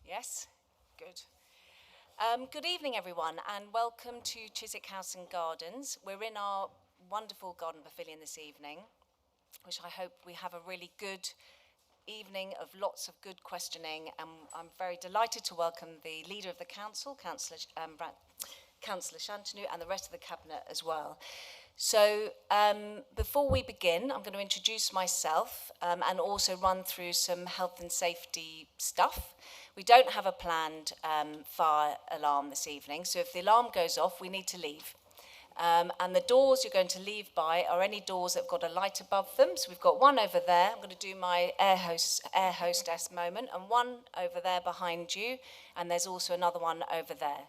Yes? Good. Good evening, everyone, and welcome to Chiswick House and Gardens. We're in our wonderful garden pavilion this evening, which I hope we have a really good evening of lots of good questioning. And I'm very delighted to welcome the Leader of the Council, Councillor Shantanu, and the rest of the Cabinet as well. So before we begin, I'm going to introduce myself and also run through some health and safety stuff. We don't have a planned fire alarm this evening, so if the alarm goes off, we need to leave. And the doors you're going to leave by are any doors that have got a light above them. So we've got one over there. I'm going to do my air hostess moment, and one over there behind you, and there's also another one over there.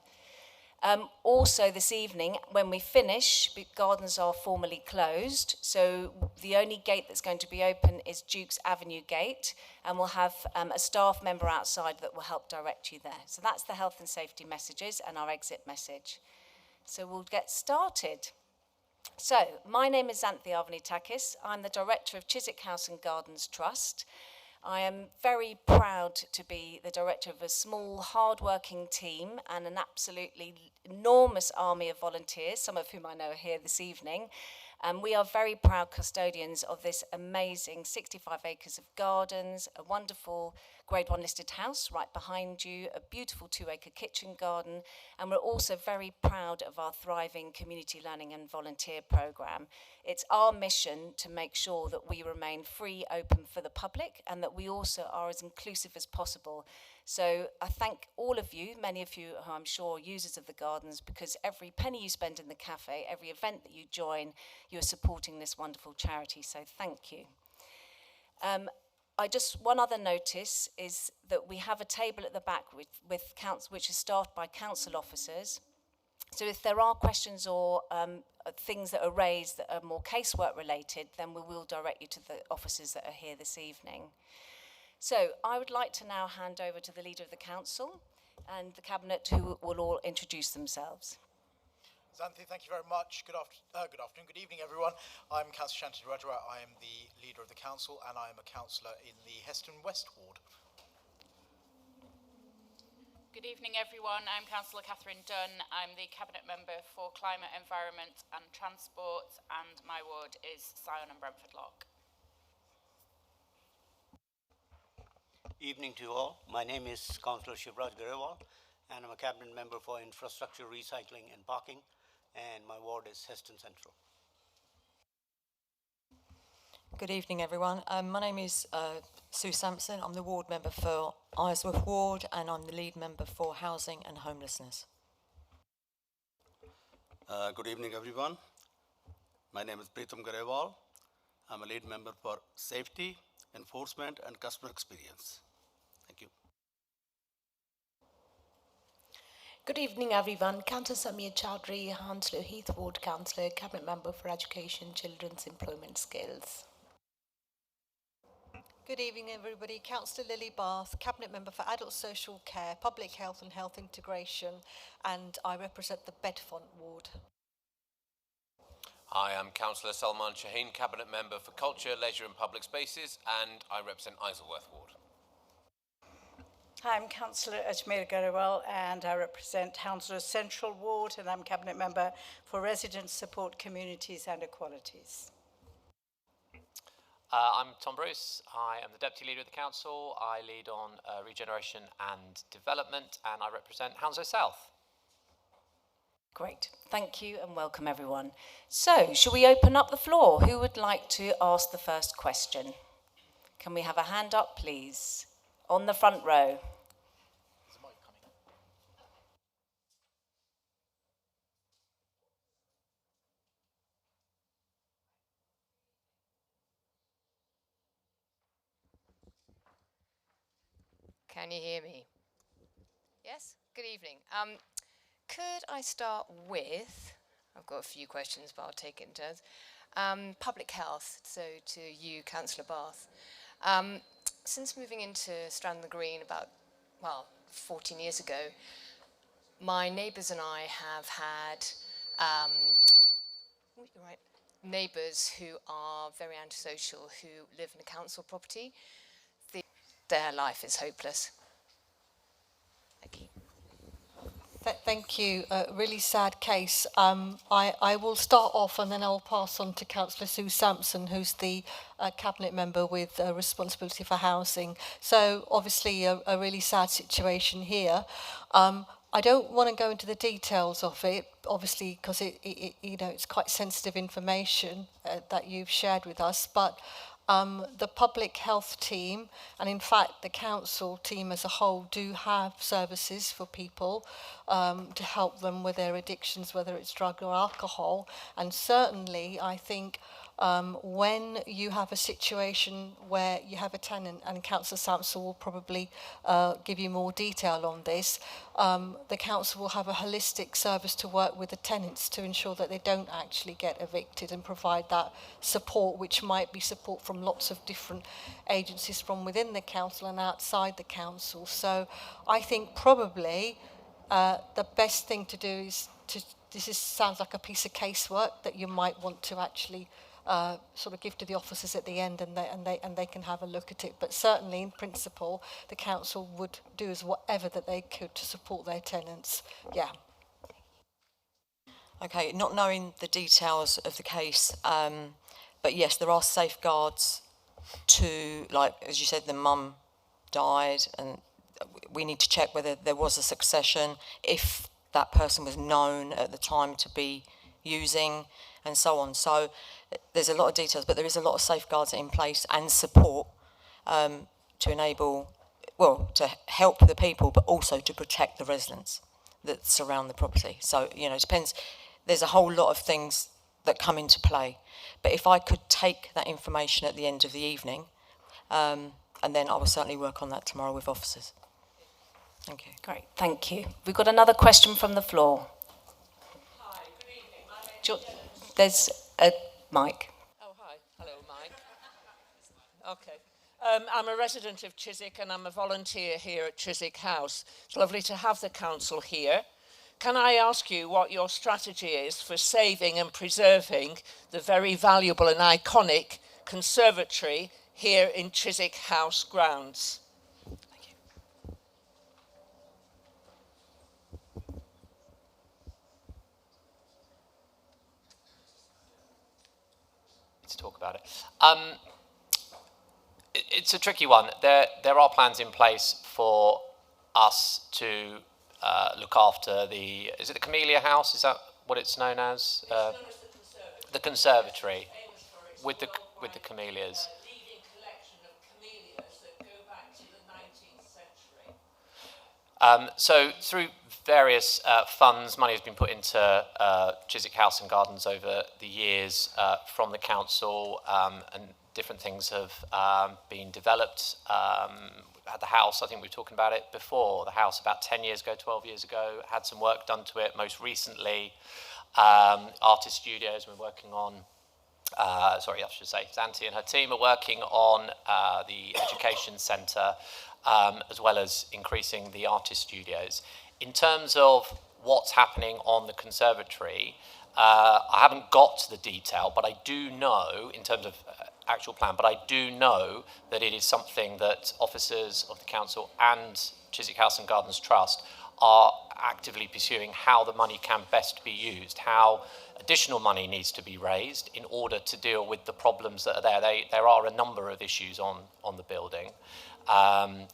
Also this evening, when we finish, gardens are formally closed, so the only gate that's going to be open is Duke's Avenue Gate, and we'll have a staff member outside that will help direct you there. So that's the health and safety messages and our exit message. So we'll get started. So, my name is Xanthi Avanitakis. I'm the Director of Chiswick House and Gardens Trust. I am very proud to be the director of a small, hard-working team and an absolutely enormous army of volunteers, some of whom I know are here this evening. And we are very proud custodians of this amazing 65 acres of gardens, a wonderful Grade 1 listed house right behind you, a beautiful 2-acre kitchen garden, and we're also very proud of our thriving community learning and volunteer programme. It's our mission to make sure that we remain free, open for the public, and that we also are as inclusive as possible. So I thank all of you, many of you who I'm sure are users of the gardens, because every penny you spend in the cafe, every event that you join, you're supporting this wonderful charity, so thank you. One other notice is that we have a table at the back which is staffed by council officers. So if there are questions or things that are raised that are more casework related, then we will direct you to the officers that are here this evening. So I would like to now hand over to the Leader of the Council and the Cabinet, who will all introduce themselves. Xanthi, thank you very much. Good afternoon, good evening, everyone. I'm Councillor Shantanu Rajawat. I am the Leader of the Council, and I am a councillor in the Heston West Ward. Good evening, everyone. I'm Councillor Catherine Dunn. I'm the Cabinet Member for Climate, Environment and Transport, and my ward is Sion and Brentford Lock. Evening to you all. My name is Councillor Shivraj Garewal, and I'm a Cabinet Member for Infrastructure, Recycling and Parking, and my ward is Heston Central. Good evening, everyone. My name is Sue Sampson. I'm the ward member for Isleworth Ward, and I'm the lead member for Housing and Homelessness. Good evening, everyone. My name is Preetham Garewal. I'm a lead member for Safety, Enforcement and Customer Experience. Thank you. Good evening, everyone. Councillor Samir Chowdhury, Hounslow Heath Ward Councillor, Cabinet Member for Education, Children's Employment Skills. Good evening, everybody. Councillor Lily Bath, Cabinet Member for Adult Social Care, Public Health and Health Integration, and I represent the Bedfont Ward. Hi, I'm Councillor Salman Shaheen, Cabinet Member for Culture, Leisure and Public Spaces, and I represent Isleworth Ward. Hi, I'm Councillor Ajmer Garewal, and I represent Hounslow Central Ward, and I'm Cabinet Member for Resident Support, Communities and Equalities. I'm Tom Bruce. I am the Deputy Leader of the Council. I lead on regeneration and development, and I represent Hounslow South. Great, thank you and welcome everyone. So, shall we open up the floor? Who would like to ask the first question? Can we have a hand up, please? On the front row. Can you hear me? Yes? Good evening. Could I start with, I've got a few questions, but I'll take it in turns. Public health, so to you, Councillor Bath. Since moving into Strand the Green about, 14 years ago, my neighbours and I have had neighbours who are very antisocial, who live in a council property. Their life is hopeless. Thank you. A really sad case. I will start off and then I'll pass on to Councillor Sue Sampson, who's the Cabinet member with responsibility for housing. So obviously a really sad situation here. I don't want to go into the details of it, obviously, because it's quite sensitive information that you've shared with us, but the public health team, and in fact the council team as a whole, do have services for people to help them with their addictions, whether it's drug or alcohol. And certainly I think when you have a situation where you have a tenant, and Councillor Sampson will probably give you more detail on this, the council will have a holistic service to work with the tenants to ensure that they don't actually get evicted and provide that support, which might be support from lots of different agencies from within the council and outside the council. So I think probably the best thing to do is sounds like a piece of casework that you might want to actually sort of give to the officers at the end, and they can have a look at it. But certainly, in principle, the council would do as whatever that they could to support their tenants. Yeah. Okay, not knowing the details of the case, but yes, there are safeguards to, like, as you said, the mum died, and we need to check whether there was a succession, if that person was known at the time to be using, and so on. So there's a lot of details, but there is a lot of safeguards in place and support to enable, well, to help the people, but also to protect the residents that surround the property. So, you know, it depends. There's a whole lot of things that come into play. But if I could take that information at the end of the evening, and then I will certainly work on that tomorrow with officers. Thank you. Great, thank you. We've got another question from the floor. Hi, good evening. My name is There's a mic. Oh, hi. Hello, Mike. Okay. I'm a resident of Chiswick and I'm a volunteer here at Chiswick House. It's lovely to have the council here. Can I ask you what your strategy is for saving and preserving the very valuable and iconic conservatory here in Chiswick House grounds? Thank you. To talk about it. It's a tricky one. There are plans in place for us to look after the, is it the Camellia House? Is that what it's known as? It's known as the conservatory with the camellias. Leading collection of camellias that go back to the 19th century. So through various funds, money has been put into Chiswick House and Gardens over the years from the council, and different things have been developed. Had the house, I think we were talking about it before, the house about 10 years ago, 12 years ago, had some work done to it. Most recently, Artist Studios, we're working on, I should say, Zanti and her team are working on the education centre, as well as increasing the artist studios. In terms of what's happening on the conservatory, I haven't got to the detail, but I do know, in terms of actual plan, but I do know that it is something that officers of the council and Chiswick House and Gardens Trust are actively pursuing, how the money can best be used, how additional money needs to be raised in order to deal with the problems that are there. There are a number of issues on the building, and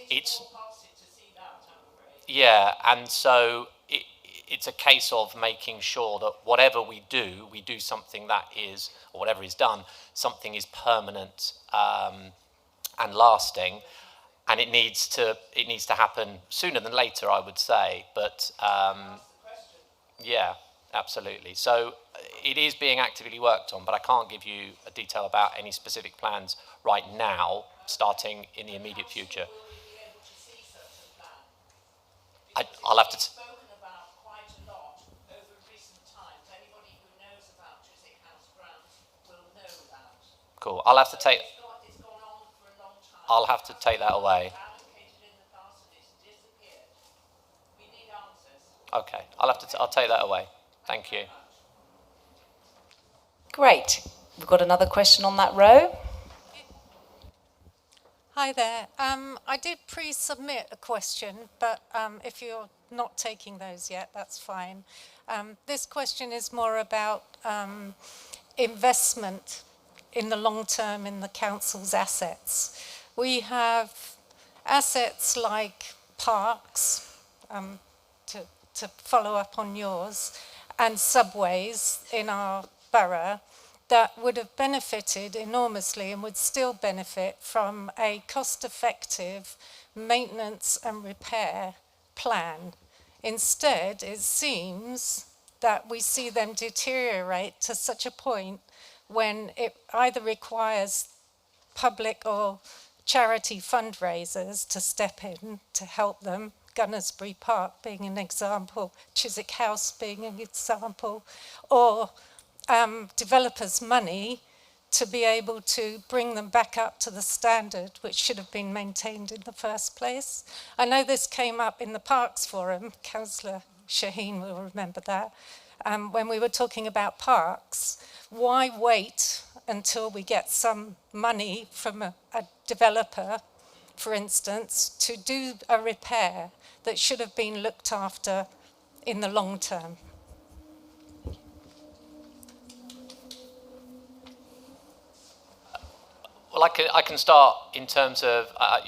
it's, yeah, and so it's a case of making sure that whatever we do something that is, or whatever is done, something is permanent and lasting, and it needs to happen sooner than later, I would say. But yeah, absolutely. So it is being actively worked on, but I can't give you a detail about any specific plans right now, starting in the immediate future. I'll have to. Cool. I'll have to take that away. Okay. I'll take that away. Thank you. Great. We've got another question on that row. Hi there. I did pre-submit a question, but if you're not taking those yet, that's fine. This question is more about investment in the long term in the council's assets. We have assets like parks, to follow up on yours, and subways in our borough that would have benefited enormously and would still benefit from a cost-effective maintenance and repair plan. Instead, it seems that we see them deteriorate to such a point when it either requires public or charity fundraisers to step in to help them, Gunnersbury Park being an example, Chiswick House being an example, or developers' money to be able to bring them back up to the standard which should have been maintained in the first place. I know this came up in the Parks Forum, Councillor Shaheen will remember that, when we were talking about parks. Why wait until we get some money from a developer, for instance, to do a repair that should have been looked after in the long term? Well, I can start in terms of,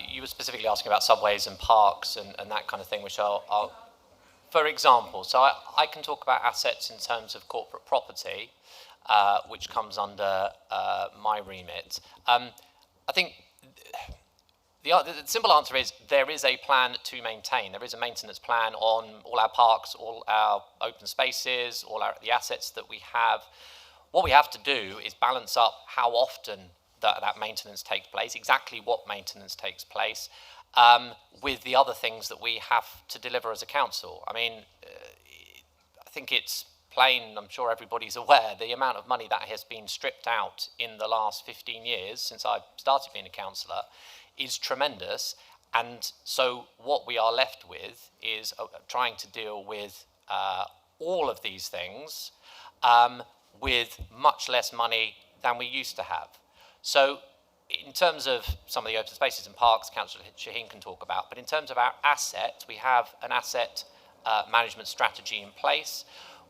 you were specifically asking about subways and parks and that kind of thing, which I'll for example, so I can talk about assets in terms of corporate property, which comes under my remit. I think the simple answer is there is a plan to maintain. There is a maintenance plan on all our parks, all our open spaces, the assets that we have. What we have to do is balance up how often that maintenance takes place, exactly what maintenance takes place, with the other things that we have to deliver as a council. I mean, I think it's plain, I'm sure everybody's aware, the amount of money that has been stripped out in the last 15 years since I started being a councillor is tremendous. And so what we are left with is trying to deal with all of these things with much less money than we used to have. So in terms of some of the open spaces and parks, Councillor Shaheen can talk about, but in terms of our asset, we have an asset management strategy in place.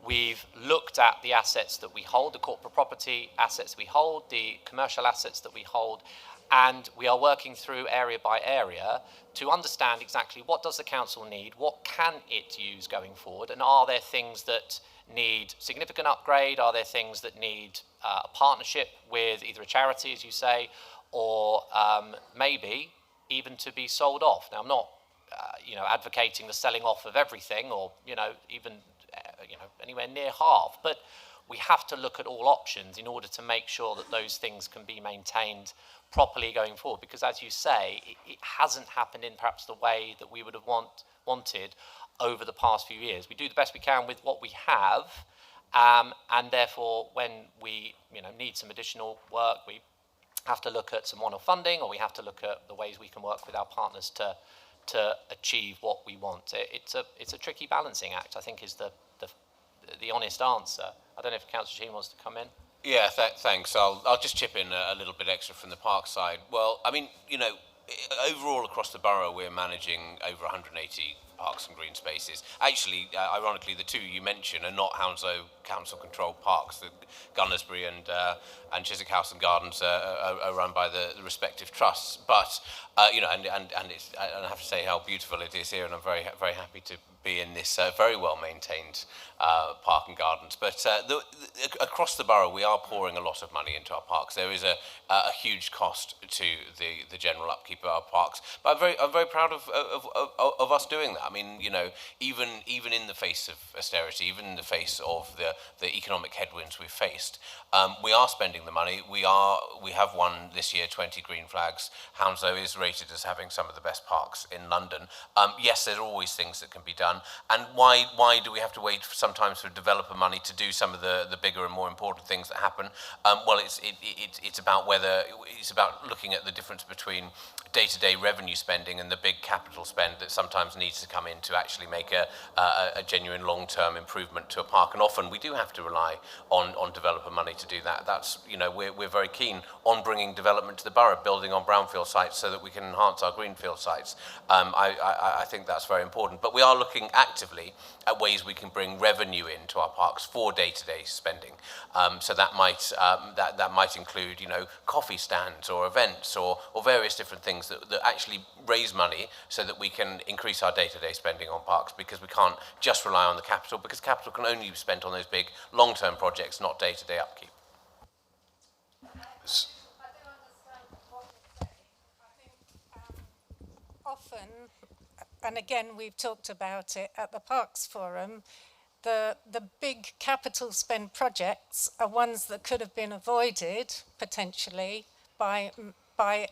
We've looked at the assets that we hold, the corporate property assets we hold, the commercial assets that we hold, and we are working through area by area to understand exactly what does the council need, what can it use going forward, and are there things that need significant upgrade, are there things that need a partnership with either a charity, as you say, or maybe even to be sold off. Now, I'm not advocating the selling off of everything or, even anywhere near half, but we have to look at all options in order to make sure that those things can be maintained properly going forward, because as you say, it hasn't happened in perhaps the way that we would have wanted over the past few years. We do the best we can with what we have, and therefore when we need some additional work, we have to look at some one-off funding, or we have to look at the ways we can work with our partners to achieve what we want. It's a tricky balancing act, I think, is the honest answer. I don't know if Councillor Sheen wants to come in. Yeah, thanks. I'll just chip in a little bit extra from the park side. Well, I mean, overall across the borough, we're managing over 180 parks and green spaces. Actually, ironically, the two you mentioned are not Hounslow council-controlled parks. The Gunnersbury and Chiswick House and Gardens are run by the respective trusts. But and I have to say how beautiful it is here, and I'm very very happy to be in this very well maintained park and gardens. But across the borough, we are pouring a lot of money into our parks. There is a huge cost to the general upkeep of our parks. But I'm very proud of us doing that. I mean, even in the face of austerity, even in the face of the economic headwinds we've faced, we are spending the money. We have won this year 20 green flags. Hounslow is rated as having some of the best parks in London. Yes, there are always things that can be done. And why do we have to wait sometimes for developer money to do some of the bigger and more important things that happen? Well, it's about looking at the difference between day-to-day revenue spending and the big capital spend that sometimes needs to come in to actually make a genuine long-term improvement to a park. And often we do have to rely on developer money to do that. That's, you know, we're very keen on bringing development to the borough, building on brownfield sites so that we can enhance our greenfield sites. I think that's very important. But we are looking actively at ways we can bring revenue into our parks for day-to-day spending. So that might include, you know, coffee stands or events or various different things that actually raise money so that we can increase our day-to-day spending on parks, because we can't just rely on the capital, because capital can only be spent on those big long-term projects, not day-to-day upkeep. Often, and again we've talked about it at the Parks Forum, the big capital spend projects are ones that could have been avoided potentially by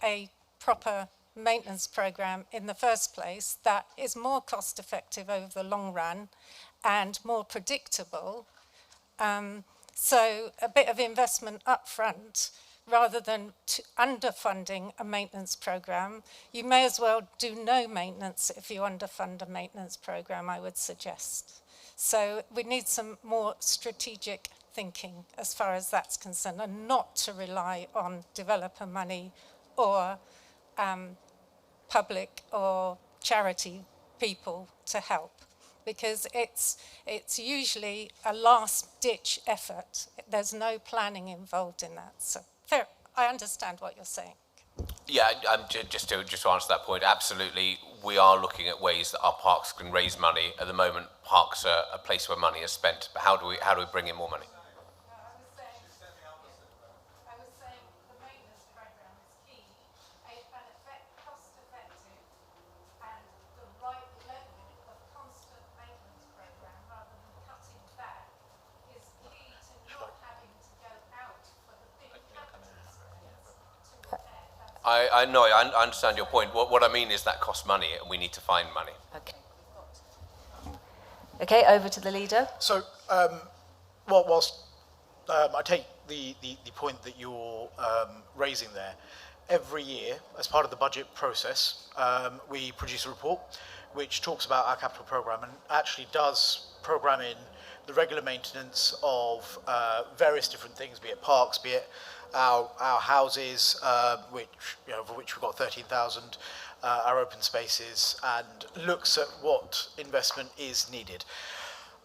a proper maintenance program in the first place that is more cost effective over the long run and more predictable. So a bit of investment up front rather than underfunding a maintenance program. You may as well do no maintenance if you underfund a maintenance program, I would suggest. So we need some more strategic thinking as far as that's concerned, and not to rely on developer money or public or charity people to help, because it's usually a last-ditch effort. There's no planning involved in that. So fair, I understand what you're saying. Yeah, just to answer that point, absolutely, we are looking at ways that our parks can raise money. At the moment, parks are a place where money is spent, but how do we bring in more money? I know, I understand your point. What I mean is that costs money and we need to find money. Okay. Okay, over to the leader. So, whilst I take the point that you're raising there, every year, as part of the budget process, we produce a report which talks about our capital programme and actually does programme in the regular maintenance of various different things, be it parks, be it our houses, which, you know, for which we've got 13,000, our open spaces, and looks at what investment is needed.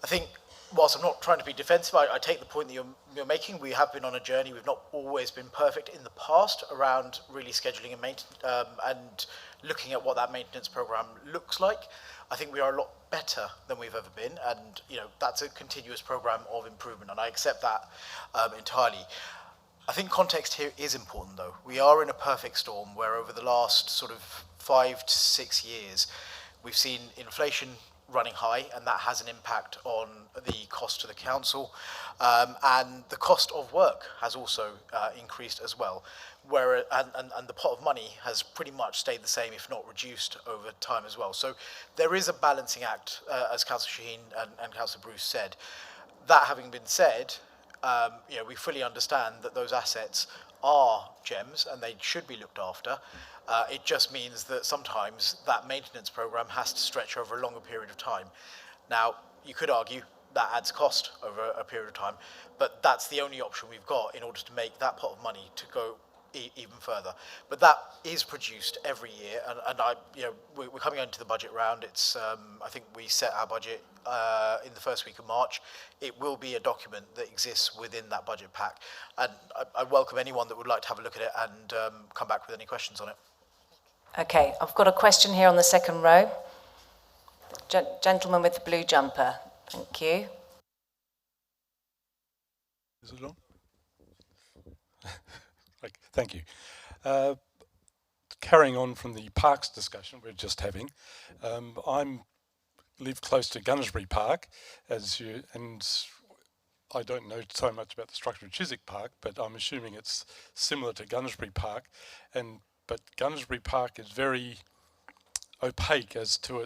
I think, whilst I'm not trying to be defensive, I take the point that you're making. We have been on a journey. We've not always been perfect in the past around really scheduling and looking at what that maintenance program looks like. I think we are a lot better than we've ever been, and you know that's a continuous program of improvement, and I accept that entirely. I think context here is important, though. We are in a perfect storm where over the last sort of 5 to 6 years, we've seen inflation running high, and that has an impact on the cost to the council, and the cost of work has also increased as well, and the pot of money has pretty much stayed the same, if not reduced over time as well. So there is a balancing act, as Councillor Shaheen and Councillor Bruce said. That having been said, you know, we fully understand that those assets are gems and they should be looked after. It just means that sometimes that maintenance program has to stretch over a longer period of time. Now, you could argue that adds cost over a period of time, but that's the only option we've got in order to make that pot of money to go even further. But that is produced every year, and you know, we're coming into the budget round. It's I think we set our budget in the first week of March. It will be a document that exists within that budget pack, and I welcome anyone that would like to have a look at it and come back with any questions on it. Okay, I've got a question here on the second row. Gentleman with the blue jumper. Thank you. Is it on? Thank you. Carrying on from the parks discussion we're just having, I live close to Gunnersbury Park, and I don't know so much about the structure of Chiswick Park, but I'm assuming it's similar to Gunnersbury Park, but Gunnersbury Park is very opaque as to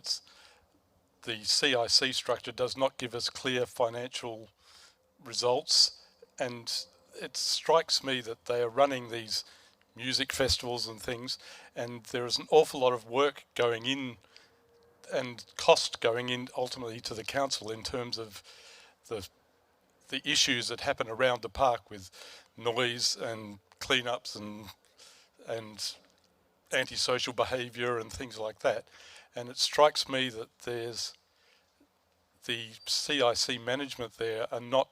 the CIC structure does not give us clear financial results, and it strikes me that they are running these music festivals and things, and there is an awful lot of work going in and cost going in ultimately to the council in terms of the issues that happen around the park with noise and cleanups and antisocial behaviour and things like that. And it strikes me that there's the CIC management there are not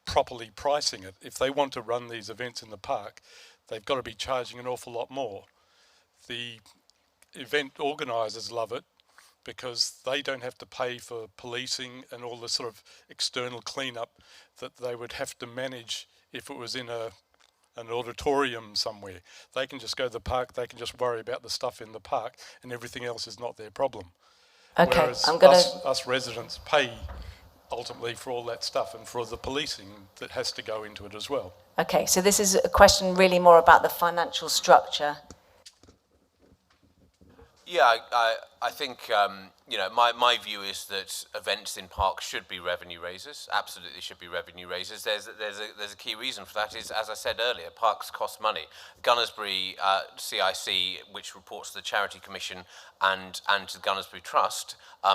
properly pricing it. If they want to run these events in the park, they've got to be charging an awful lot more. The event organisers love it because they don't have to pay for policing and all the sort of external cleanup that they would have to manage if it was in an auditorium somewhere. They can just go to the park, they can just worry about the stuff in the park, and everything else is not their problem. Okay, Whereas I'm going us residents pay ultimately for all that stuff and for the policing that has to go into it as well. Okay, so this is a question really more about the financial structure. Yeah, I think, my view is that events in parks should be revenue raisers, absolutely should be revenue raisers. There's a key reason for that is, as I said earlier, parks cost money. Gunnersbury CIC, which reports to the Charity Commission and to the Gunnersbury Trust,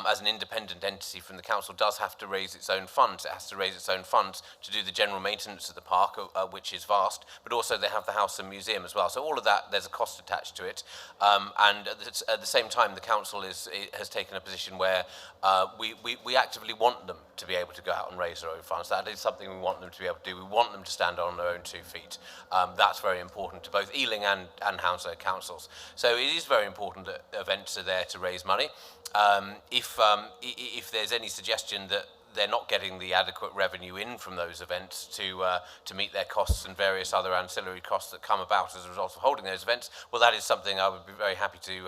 as an independent entity from the council, does have to raise its own funds. It has to raise its own funds to do the general maintenance of the park, which is vast, but also they have the house and museum as well. So all of that, there's a cost attached to it. And at the same time, the council has taken a position where we actively want them to be able to go out and raise their own funds. That is something we want them to be able to do. We want them to stand on their own 2 feet. That's very important to both Ealing and Hounslow councils. So it is very important that events are there to raise money. If there's any suggestion that they're not getting the adequate revenue in from those events to meet their costs and various other ancillary costs that come about as a result of holding those events, well, that is something I would be very happy to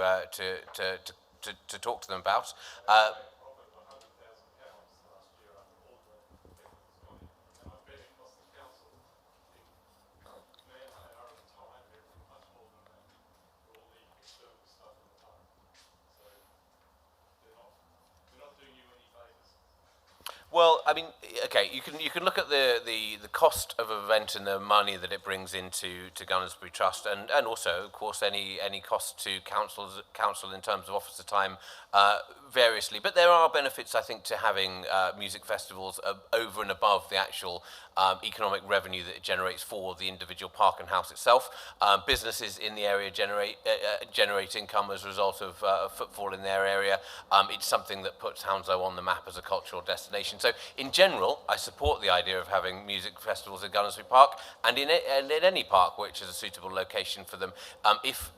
talk to them about. Well, I mean, okay, you can look at the cost of an event and the money that it brings into Gunnersbury Trust, and also, of course, any cost to council in terms of officer time variously. But there are benefits, I think, to having music festivals over and above the actual economic revenue that it generates for the individual park and house itself. Businesses in the area generate income as a result of footfall in their area. It's something that puts Hounslow on the map as a cultural destination. So in general, I support the idea of having music festivals in Gunnersbury Park and in any park which is a suitable location for them. If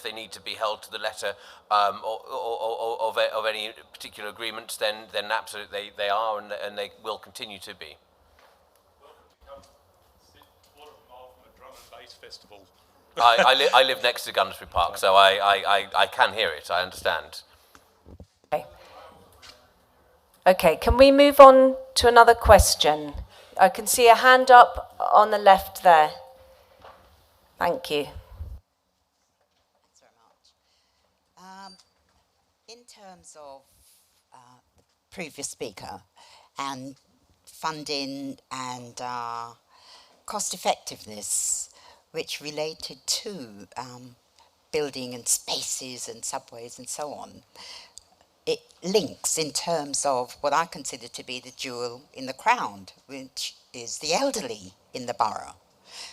they need to be held to the letter of any particular agreements, then absolutely they are and they will continue to be. Festival. I live next to Gunnersbury Park, so I can hear it. I understand. Okay, can we move on to another question? I can see a hand up on the left there. Thank you. Thanks very much. In terms of the previous speaker and funding and cost effectiveness, which related to building and spaces and subways and so on, it links in terms of what I consider to be the jewel in the crown, which is the elderly in the borough.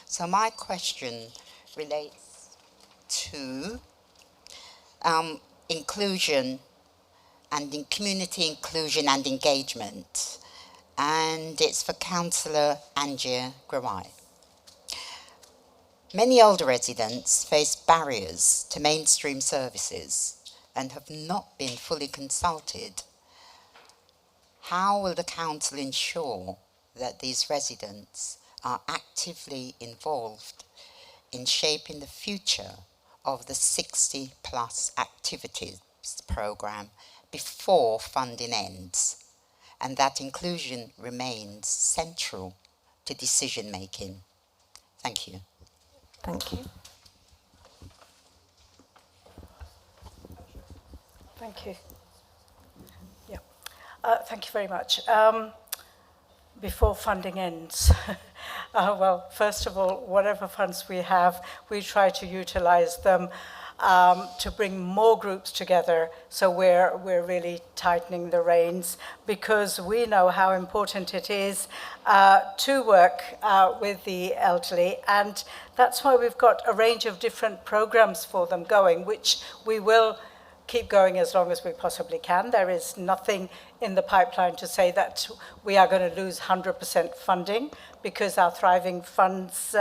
So my question relates to inclusion and in community inclusion and engagement, and it's for Councillor Angia Grawai. Many older residents face barriers to mainstream services and have not been fully consulted. How will the council ensure that these residents are actively involved in shaping the future of the 60 plus activities programme before funding ends, and that inclusion remains central to decision making? Thank you. Thank you. Thank you. Yeah. Thank you very much. Before funding ends, well, first of all, whatever funds we have, we try to utilize them to bring more groups together. So we're really tightening the reins because we know how important it is to work with the elderly, and that's why we've got a range of different programs for them going, which we will keep going as long as we possibly can. There is nothing in the pipeline to say that we are going to lose 100% funding, because our Thriving Funds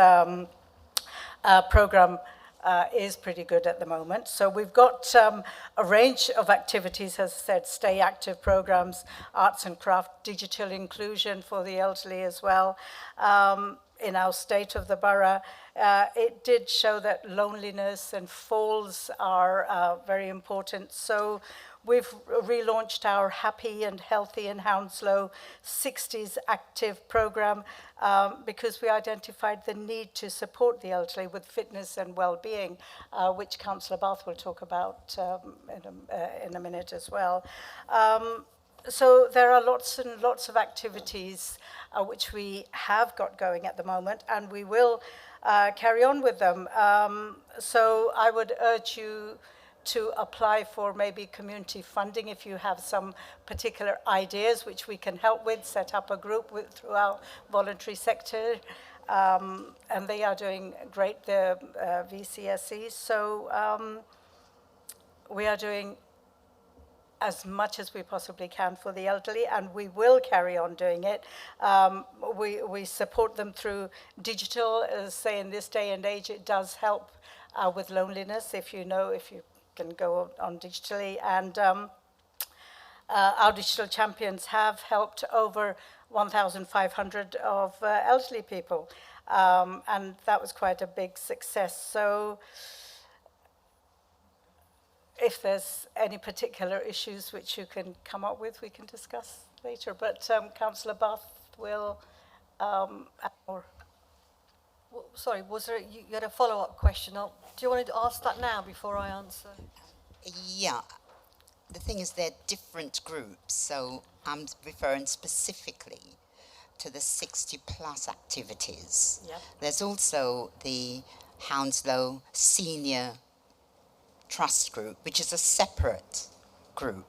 program is pretty good at the moment. So we've got a range of activities, as I said, stay active programs, arts and craft, digital inclusion for the elderly as well. In our state of the borough, it did show that loneliness and falls are very important. So we've relaunched our Happy and Healthy in Hounslow 60s active program because we identified the need to support the elderly with fitness and well-being, which Councillor Bath will talk about in a minute as well. So there are lots and lots of activities which we have got going at the moment, and we will carry on with them. So I would urge you to apply for maybe community funding if you have some particular ideas which we can help with, set up a group through our voluntary sector, and they are doing great, the VCSEs. So we are doing as much as we possibly can for the elderly, and we will carry on doing it. We support them through digital, say in this day and age, it does help with loneliness if you can go on digitally. And our digital champions have helped over 1,500 of elderly people, and that was quite a big success. So if there's any particular issues which you can come up with, we can discuss later. But Councillor Bath will add more. Well, sorry, was there, you had a follow-up question? Do you want to ask that now before I answer? Yeah. The thing is, they're different groups, so I'm referring specifically to the 60-plus activities. Yep. There's also the Hounslow Senior Trust Group, which is a separate group.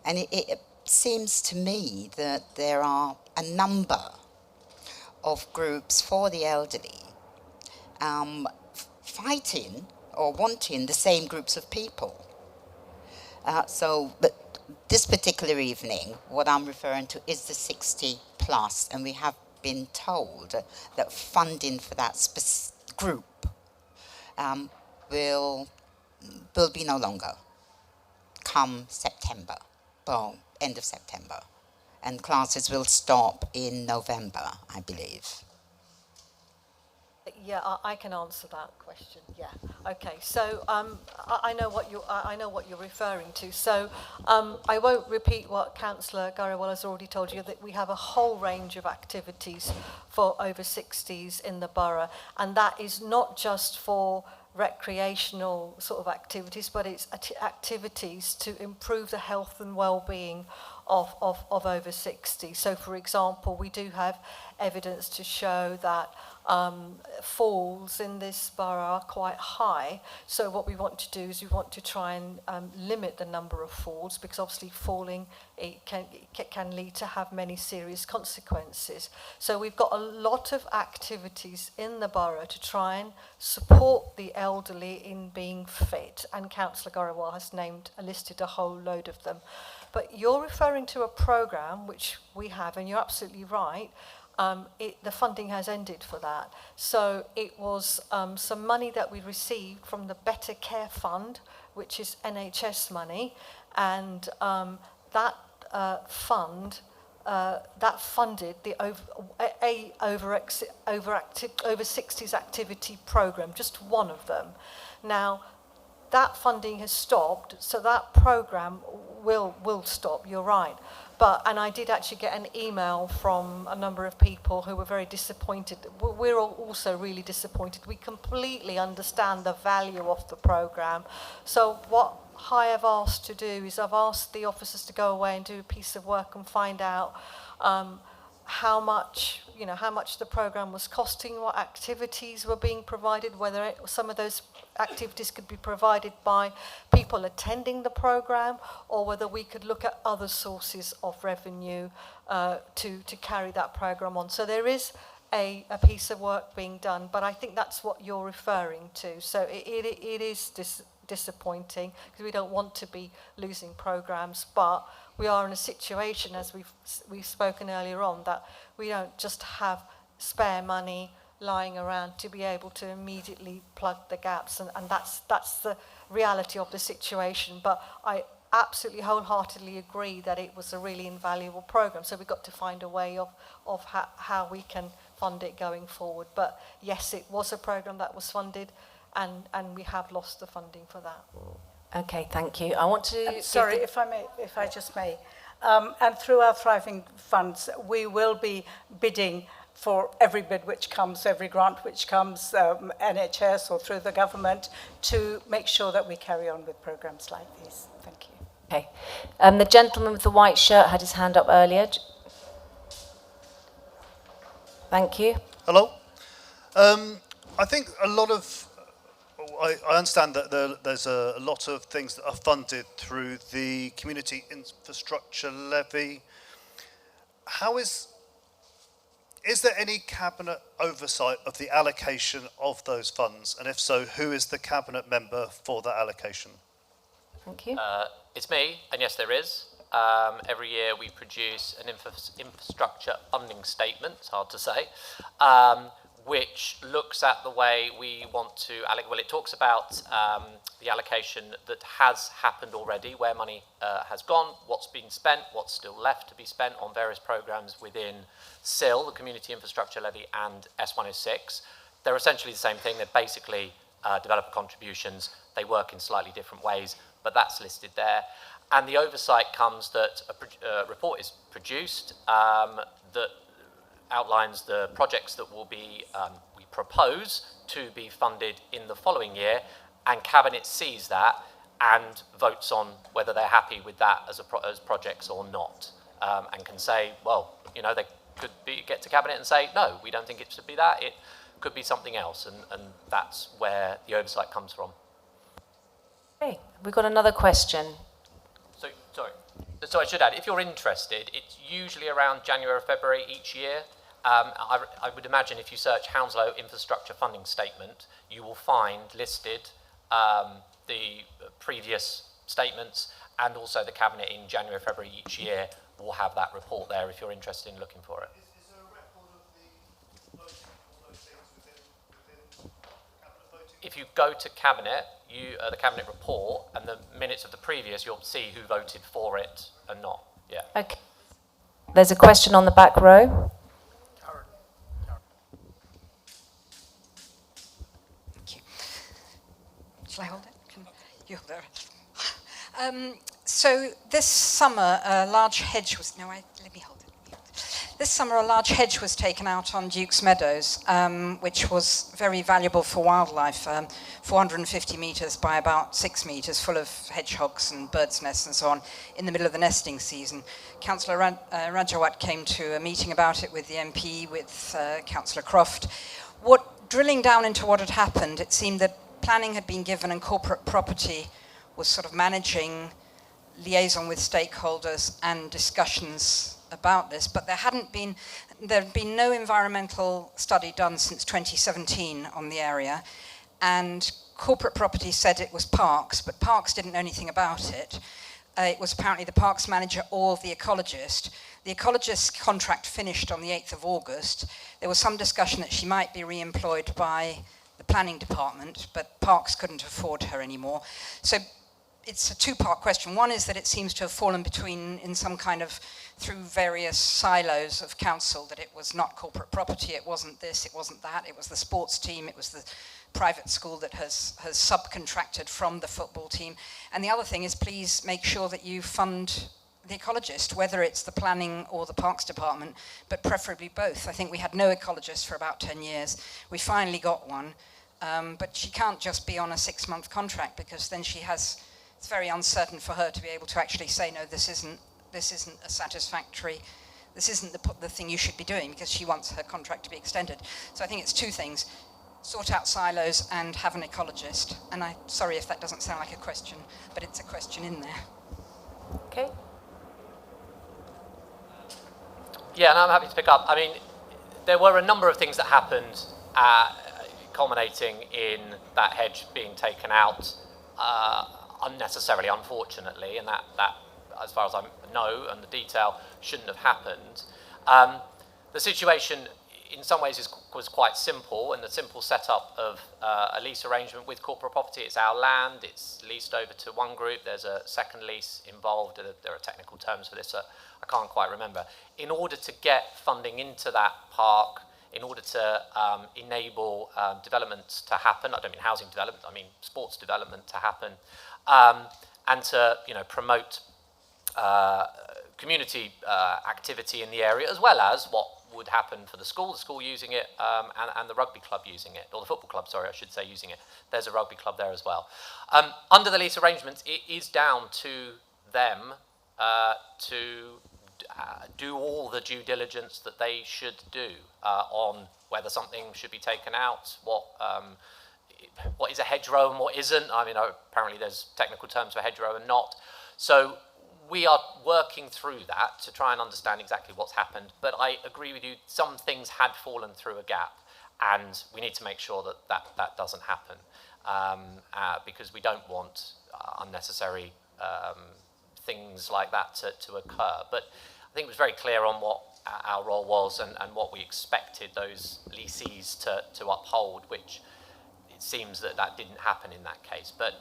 And it seems to me that there are a number of groups for the elderly fighting or wanting the same groups of people. But this particular evening, what I'm referring to is the 60 plus, and we have been told that funding for that group will be no longer come September, well, end of September. And classes will stop in November, I believe. Yeah, I can answer that question. Yeah. Okay. So I know what you're referring to. So I won't repeat what Councillor Garrawal has already told you, that we have a whole range of activities for over 60s in the borough, and that is not just for recreational sort of activities, but it's activities to improve the health and well-being of over 60. So, for example, we do have evidence to show that falls in this borough are quite high. So what we want to do is we want to try and limit the number of falls, because obviously falling it can lead to have many serious consequences. So we've got a lot of activities in the borough to try and support the elderly in being fit, and Councillor Garrawal has listed a whole load of them. But you're referring to a programme which we have, and you're absolutely right. The funding has ended for that. So it was some money that we received from the Better Care Fund, which is NHS money, and that fund that funded the over 60s activity programme, just one of them. Now, that funding has stopped, so that programme will stop, you're right. And I did actually get an email from a number of people who were very disappointed. We're also really disappointed. We completely understand the value of the programme. So what I have asked to do is I've asked the officers to go away and do a piece of work and find out how much the programme was costing, what activities were being provided, whether some of those activities could be provided by people attending the programme, or whether we could look at other sources of revenue to carry that programme on. So there is a piece of work being done, but I think that's what you're referring to. So it is disappointing, because we don't want to be losing programmes, but we are in a situation, as we've spoken earlier on, that we don't just have spare money lying around to be able to immediately plug the gaps, and that's the reality of the situation. But I absolutely wholeheartedly agree that it was a really invaluable programme, so we've got to find a way of how we can fund it going forward. But yes, it was a programme that was funded, and we have lost the funding for that. Okay, thank you. I want to... Sorry, if I just may. And through our Thriving Funds, we will be bidding for every bid which comes, every grant which comes, NHS or through the government, to make sure that we carry on with programmes like these. Thank you. Okay. The gentleman with the white shirt had his hand up earlier. Thank you. Hello. I think a lot of... I understand that there's a lot of things that are funded through the Community Infrastructure Levy. Is there any Cabinet oversight of the allocation of those funds? And if so, who is the Cabinet member for that allocation? Thank you. It's me, and yes, there is. Every year we produce an infrastructure funding statement, it's hard to say, which looks at the way we want to allocate. Well, it talks about the allocation that has happened already, where money has gone, what's been spent, what's still left to be spent on various programmes within CIL, the Community Infrastructure Levy, and S106. They're essentially the same thing. They're basically developer contributions. They work in slightly different ways, but that's listed there. And the oversight comes that a report is produced that outlines the projects that will be, we propose to be funded in the following year, and Cabinet sees that and votes on whether they're happy with that as projects or not, and can say, well, you know, they could get to Cabinet and say, no, we don't think it should be that, it could be something else, and that's where the oversight comes from. Okay, we've got another question. So I should add, if you're interested, it's usually around January or February each year. I would imagine if you search Hounslow Infrastructure Funding Statement, you will find listed the previous statements, and also the Cabinet in January or February each year will have that report there if you're interested in looking for it. Is there a record of the voting on those things within Cabinet voting? If you go to Cabinet, the Cabinet report and the minutes of the previous, you'll see who voted for it and not. Yeah. Okay. There's a question on the back row. Thank you. Shall I hold it? You hold it. So this summer, a large hedge was... No, let me hold it. This summer, a large hedge was taken out on Duke's Meadows, which was very valuable for wildlife, 450 metres by about 6 metres, full of hedgehogs and birds' nests and so on, in the middle of the nesting season. Councillor Rajawat came to a meeting about it with the MP, with Councillor Croft. Drilling down into what had happened, it seemed that planning had been given and corporate property was sort of managing liaison with stakeholders and discussions about this, but there had been no environmental study done since 2017 on the area, and corporate property said it was Parks, but Parks didn't know anything about it. It was apparently the Parks manager or the ecologist. The ecologist's contract finished on the 8th of August. There was some discussion that she might be re-employed by the planning department, but Parks couldn't afford her anymore. So it's a two-part question. One is that it seems to have fallen in some kind of, through various silos of council, that it was not corporate property, it wasn't this, it wasn't that, it was the sports team, it was the private school that has subcontracted from the football team. And the other thing is, please make sure that you fund the ecologist, whether it's the planning or the parks department, but preferably both. I think we had no ecologist for about 10 years. We finally got one, but she can't just be on a 6-month contract, because then it's very uncertain for her to be able to actually say, no, this isn't a satisfactory, this isn't the thing you should be doing, because she wants her contract to be extended. So I think it's two things. sort out silos and have an ecologist. And I'm sorry if that doesn't sound like a question, but it's a question in there. Okay. Yeah, and I'm happy to pick up. I mean, there were a number of things that happened, culminating in that hedge being taken out unnecessarily, unfortunately, and that, as far as I know, and the detail, shouldn't have happened. The situation, in some ways, was quite simple, and the simple setup of a lease arrangement with corporate property. It's our land, it's leased over to one group, there's a second lease involved, there are technical terms for this, I can't quite remember. In order to get funding into that park, in order to enable development to happen, I don't mean housing development, I mean sports development to happen, and to promote community activity in the area, as well as what would happen for the school using it, and the rugby club using it, or the football club, sorry, I should say, using it. There's a rugby club there as well. Under the lease arrangements, it is down to them to do all the due diligence that they should do on whether something should be taken out, what is a hedgerow and what isn't. I mean, apparently there's technical terms for hedgerow and not. So we are working through that to try and understand exactly what's happened. But I agree with you, some things had fallen through a gap, and we need to make sure that doesn't happen, because we don't want unnecessary things like that to occur. But I think it was very clear on what our role was and what we expected those leasees to uphold, which it seems that didn't happen in that case. But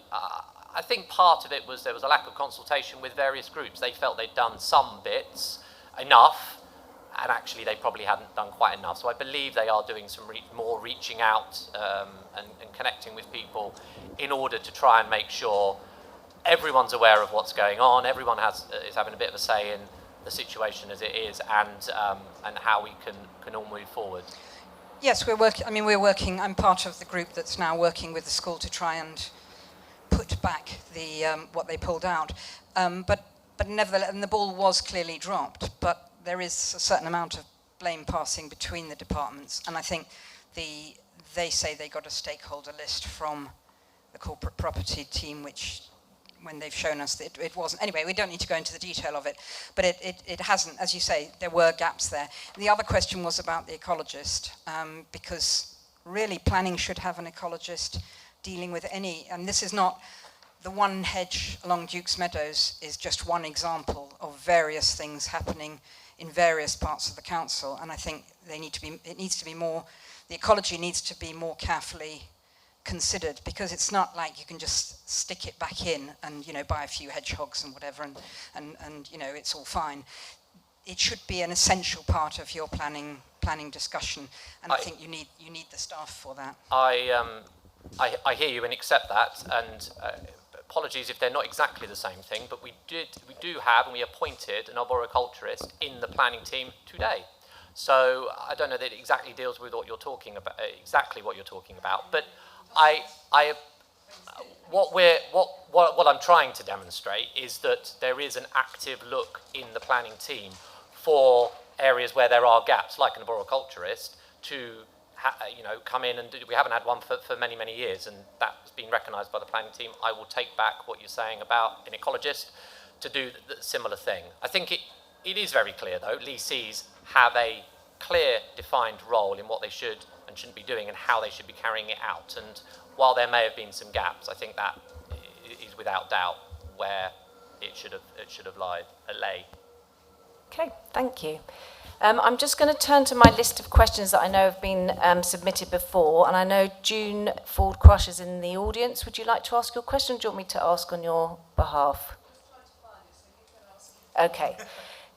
I think part of it was there was a lack of consultation with various groups. They felt they'd done some bits enough, and actually they probably hadn't done quite enough. So I believe they are doing some more reaching out and connecting with people in order to try and make sure everyone's aware of what's going on, everyone is having a bit of a say in the situation as it is, and how we can all move forward. Yes, we're working. I'm part of the group that's now working with the school to try and put back the what they pulled out. But nevertheless, and the ball was clearly dropped. But there is a certain amount of blame passing between the departments, and I think they say they got a stakeholder list from the corporate property team, which, when they've shown us that it wasn't. Anyway, we don't need to go into the detail of it, but it hasn't, as you say, there were gaps there. The other question was about the ecologist, because really planning should have an ecologist dealing with any, and this is not, the one hedge along Duke's Meadows is just one example of various things happening in various parts of the council, and I think the ecology needs to be more carefully considered, because it's not like you can just stick it back in and buy a few hedgehogs and whatever and it's all fine. It should be an essential part of your planning discussion, and I think you need the staff for that. I hear you and accept that, and apologies if they're not exactly the same thing, but we do have, and we appointed an arboriculturist in the planning team today. So I don't know that it exactly deals with what you're talking about, but what I'm trying to demonstrate is that there is an active look in the planning team for areas where there are gaps, like an arboriculturist, to come in and do. We haven't had one for many, many years, and that's been recognised by the planning team. I will take back what you're saying about an ecologist to do the similar thing. I think it is very clear, though, leasees have a clear, defined role in what they should and shouldn't be doing and how they should be carrying it out. And while there may have been some gaps, I think that is without doubt where it should have lay. Okay, thank you. I'm just going to turn to my list of questions that I know have been submitted before, and I know June Ford-Crush is in the audience. Would you like to ask your question, or do you want me to ask on your behalf? Okay.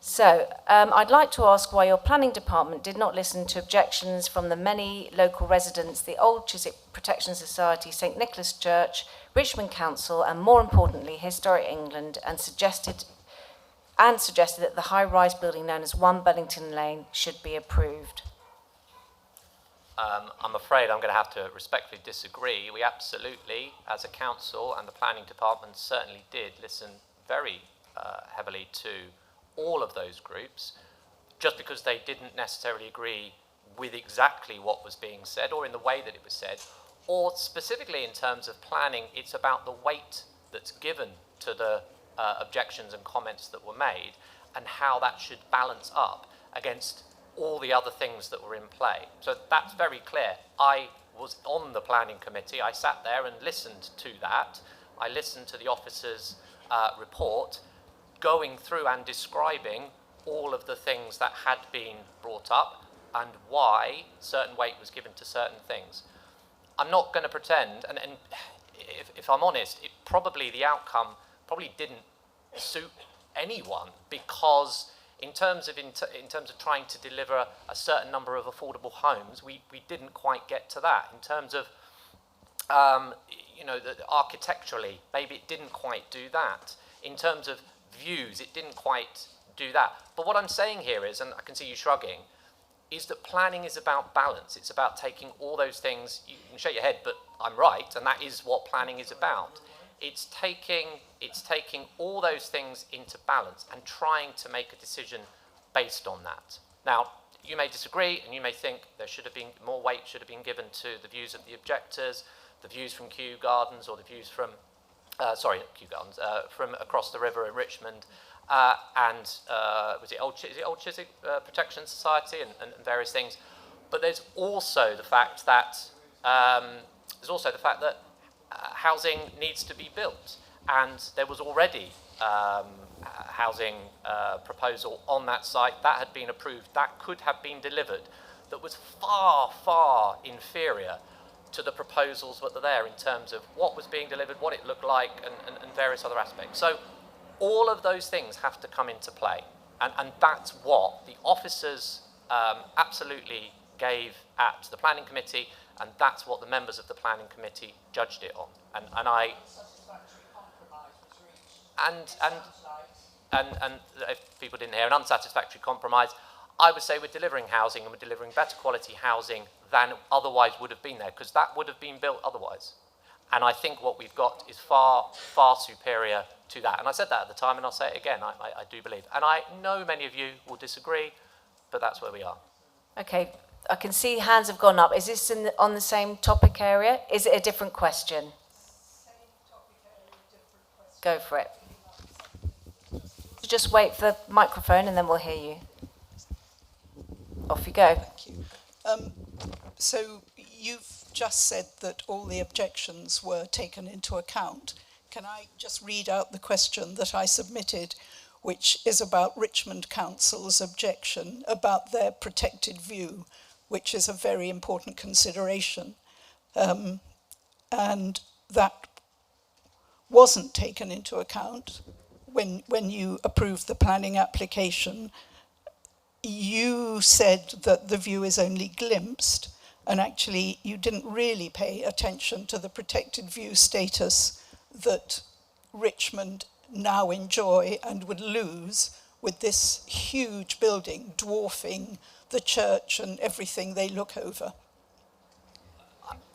So, I'd like to ask why your planning department did not listen to objections from the many local residents, the Old Chiswick Protection Society, St Nicholas Church, Richmond Council, and more importantly, Historic England, and suggested that the high-rise building known as 1 Bellington Lane should be approved. I'm afraid I'm going to have to respectfully disagree. We absolutely, as a council and the planning department, certainly did listen very heavily to all of those groups. Just because they didn't necessarily agree with exactly what was being said or in the way that it was said, or specifically in terms of planning, it's about the weight that's given to the objections and comments that were made and how that should balance up against all the other things that were in play. So that's very clear. I was on the planning committee. I sat there and listened to that. I listened to the officer's report, going through and describing all of the things that had been brought up and why certain weight was given to certain things. I'm not going to pretend, and if I'm honest, the outcome probably didn't suit anyone, because in terms of trying to deliver a certain number of affordable homes, we didn't quite get to that. In terms of architecturally, maybe it didn't quite do that. In terms of views, it didn't quite do that. But what I'm saying here is, and I can see you shrugging, is that planning is about balance. It's about taking all those things. You can shake your head, but I'm right, and that is what planning is about. It's taking all those things into balance and trying to make a decision based on that. Now, you may disagree, and you may think there should have been more weight should have been given to the views of the objectors, the views from Kew Gardens, or the views from from across the river in Richmond, and is it Old Chiswick Protection Society and various things. But there's also the fact that housing needs to be built, and there was already housing proposal on that site that had been approved, that could have been delivered, that was far, far inferior to the proposals that were there in terms of what was being delivered, what it looked like, and various other aspects. So all of those things have to come into play, and that's what the officers absolutely gave at the planning committee, and that's what the members of the planning committee judged it on. And if people didn't hear, an unsatisfactory compromise, I would say we're delivering housing, and we're delivering better quality housing than otherwise would have been there, because that would have been built otherwise. And I think what we've got is far, far superior to that. And I said that at the time, and I'll say it again, I do believe. And I know many of you will disagree, but that's where we are. Okay, I can see hands have gone up. Is this on the same topic area? Is it a different question? Go for it. Just wait for the microphone and then we'll hear you. Off you go. Thank you. So you've just said that all the objections were taken into account. Can I just read out the question that I submitted, which is about Richmond Council's objection about their protected view, which is a very important consideration. And that wasn't taken into account when you approved the planning application. You said that the view is only glimpsed, and actually you didn't really pay attention to the protected view status that Richmond now enjoy and would lose with this huge building dwarfing the church and everything they look over.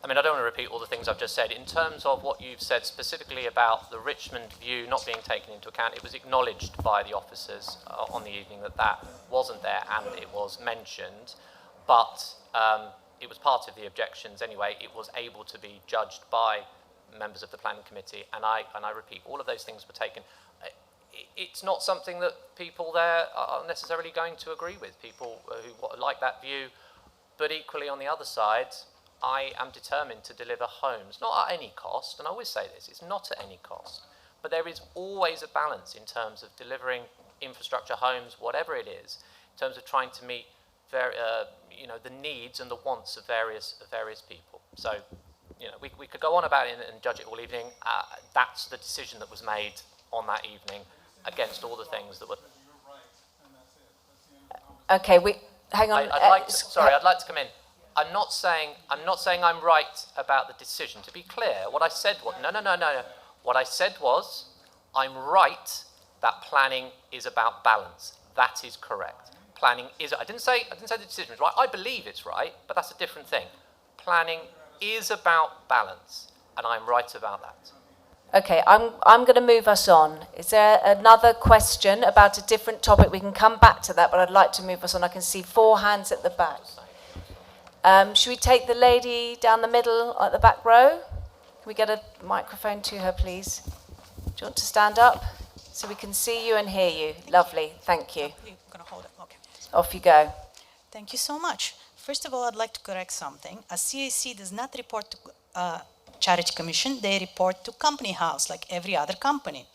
I mean, I don't want to repeat all the things I've just said. In terms of what you've said specifically about the Richmond view not being taken into account, it was acknowledged by the officers on the evening that wasn't there, and it was mentioned, but it was part of the objections anyway. It was able to be judged by members of the planning committee, and I repeat, all of those things were taken. It's not something that people there are necessarily going to agree with, people who like that view, but equally on the other side, I am determined to deliver homes, not at any cost, and I always say this, it's not at any cost, but there is always a balance in terms of delivering infrastructure homes, whatever it is, in terms of trying to meet the needs and the wants of various people. So, we could go on about it and judge it all evening. That's the decision that was made on that evening against all the things that were... Okay, hang on. I'd like to come in. I'm not saying I'm right about the decision. To be clear, what I said was no. What I said was I'm right that planning is about balance. That is correct. Planning is. I didn't say the decision was right. I believe it's right, but that's a different thing. Planning is about balance, and I'm right about that. Okay, I'm going to move us on. Is there another question about a different topic? We can come back to that, but I'd like to move us on. I can see 4 hands at the back. Should we take the lady down the middle at the back row? Can we get a microphone to her, please? Do you want to stand up so we can see you and hear you? Lovely, thank you. You're going to hold it, okay. Off you go. Thank you so much. First of all, I'd like to correct something. A CAC does not report to Charity Commission, they report to Company House, like every other company.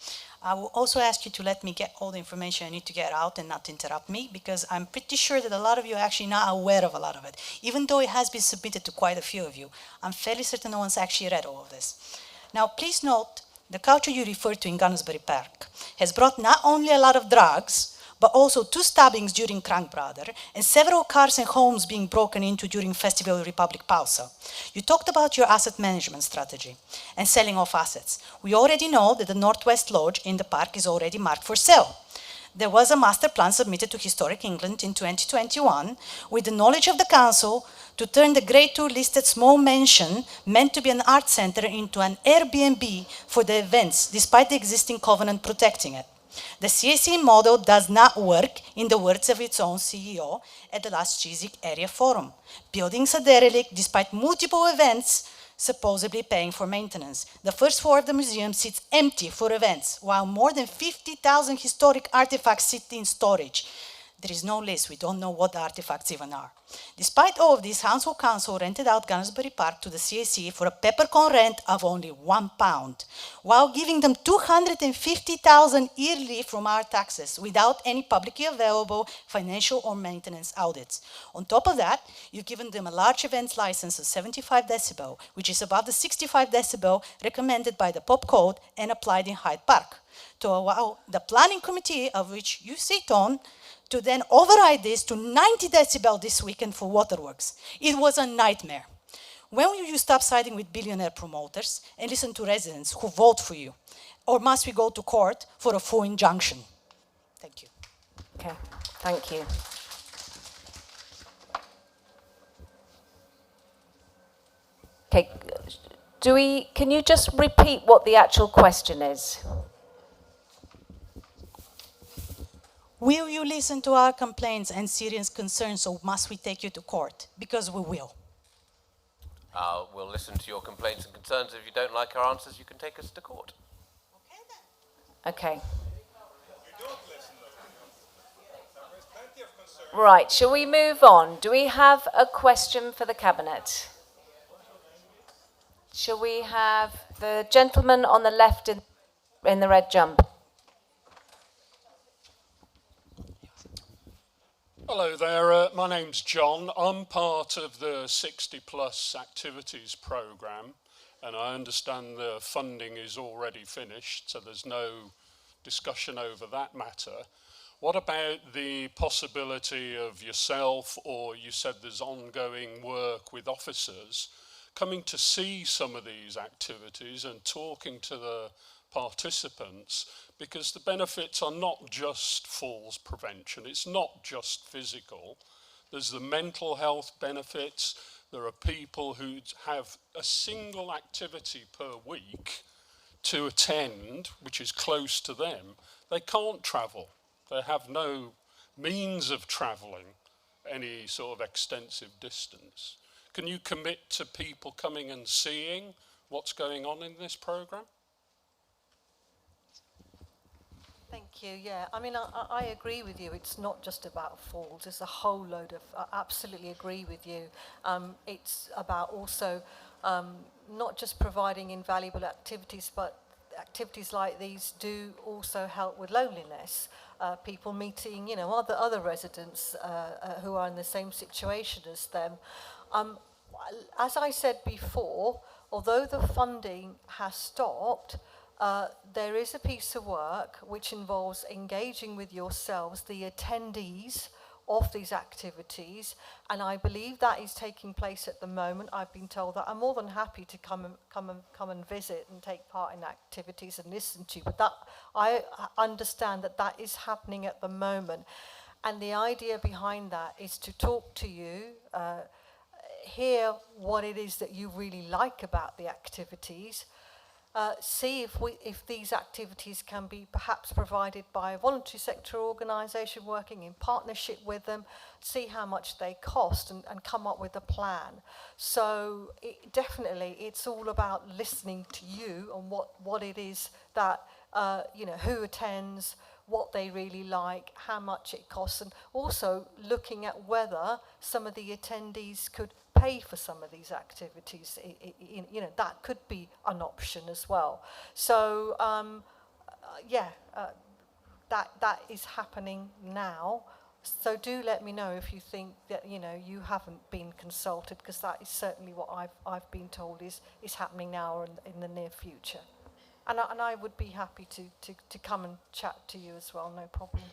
I will also ask you to let me get all the information I need to get out and not interrupt me, because I'm pretty sure that a lot of you are actually not aware of a lot of it. Even though it has been submitted to quite a few of you, I'm fairly certain no one's actually read all of this. Now, please note, the culture you refer to in Gunnersbury Park has brought not only a lot of drugs, but also 2 stabbings during Crank Brother and several cars and homes being broken into during Festival of Republic Pausa. You talked about your asset management strategy and selling off assets. We already know that the Northwest Lodge in the park is already marked for sale. There was a master plan submitted to Historic England in 2021 with the knowledge of the council to turn the Grade 2 listed small mansion meant to be an art center into an Airbnb for the events, despite the existing covenant protecting it. The CAC model does not work, in the words of its own CEO at the last Chiswick Area Forum. Buildings are derelict despite multiple events supposedly paying for maintenance. The first floor of the museum sits empty for events, while more than 50,000 historic artifacts sit in storage. There is no list, we don't know what the artifacts even are. Despite all of this, Hounslow Council rented out Gunnersbury Park to the CAC for a peppercorn rent of only £1, while giving them $250,000 yearly from our taxes without any publicly available financial or maintenance audits. On top of that, you've given them a large events license of 75 decibel, which is above the 65 decibel recommended by the Pop Code and applied in Hyde Park, to allow the planning committee, of which you sit on, to then override this to 90 decibel this weekend for waterworks. It was a nightmare. When will you stop siding with billionaire promoters and listen to residents who vote for you? Or must we go to court for a full injunction? Thank you. Okay, thank you. Okay, can you just repeat what the actual question is? Will you listen to our complaints and serious concerns, or must we take you to court? Because we will. We'll listen to your complaints and concerns. If you don't like our answers, you can take us to court. Okay. Right, shall we move on? Do we have a question for the Cabinet? Shall we have the gentleman on the left in the red jumper? Hello there, my name's John. I'm part of the 60 Plus Activities programme, and I understand the funding is already finished, so there's no discussion over that matter. What about the possibility of yourself, or you said there's ongoing work with officers, coming to see some of these activities and talking to the participants, because the benefits are not just falls prevention, it's not just physical, there's the mental health benefits, there are people who have a single activity per week to attend, which is close to them. They can't travel, they have no means of travelling any sort of extensive distance. Can you commit to people coming and seeing what's going on in this programme? Thank you. Yeah, I mean, I agree with you. It's not just about falls. It's a whole load of, I absolutely agree with you. It's about also not just providing invaluable activities, but activities like these do also help with loneliness. People meeting, you know, other residents who are in the same situation as them. As I said before, although the funding has stopped, there is a piece of work which involves engaging with yourselves, the attendees of these activities, and I believe that is taking place at the moment. I've been told that. I'm more than happy to come and visit and take part in activities and listen to you, but that I understand that that is happening at the moment, and the idea behind that is to talk to you, hear what it is that you really like about the activities, see if these activities can be perhaps provided by a voluntary sector organisation working in partnership with them, see how much they cost and come up with a plan. So definitely it's all about listening to you and what it is that, who attends, what they really like, how much it costs, and also looking at whether some of the attendees could pay for some of these activities. That could be an option as well. So, that is happening now. So do let me know if you think that you haven't been consulted, because that is certainly what I've been told is happening now or in the near future. And I would be happy to come and chat to you as well, no problem.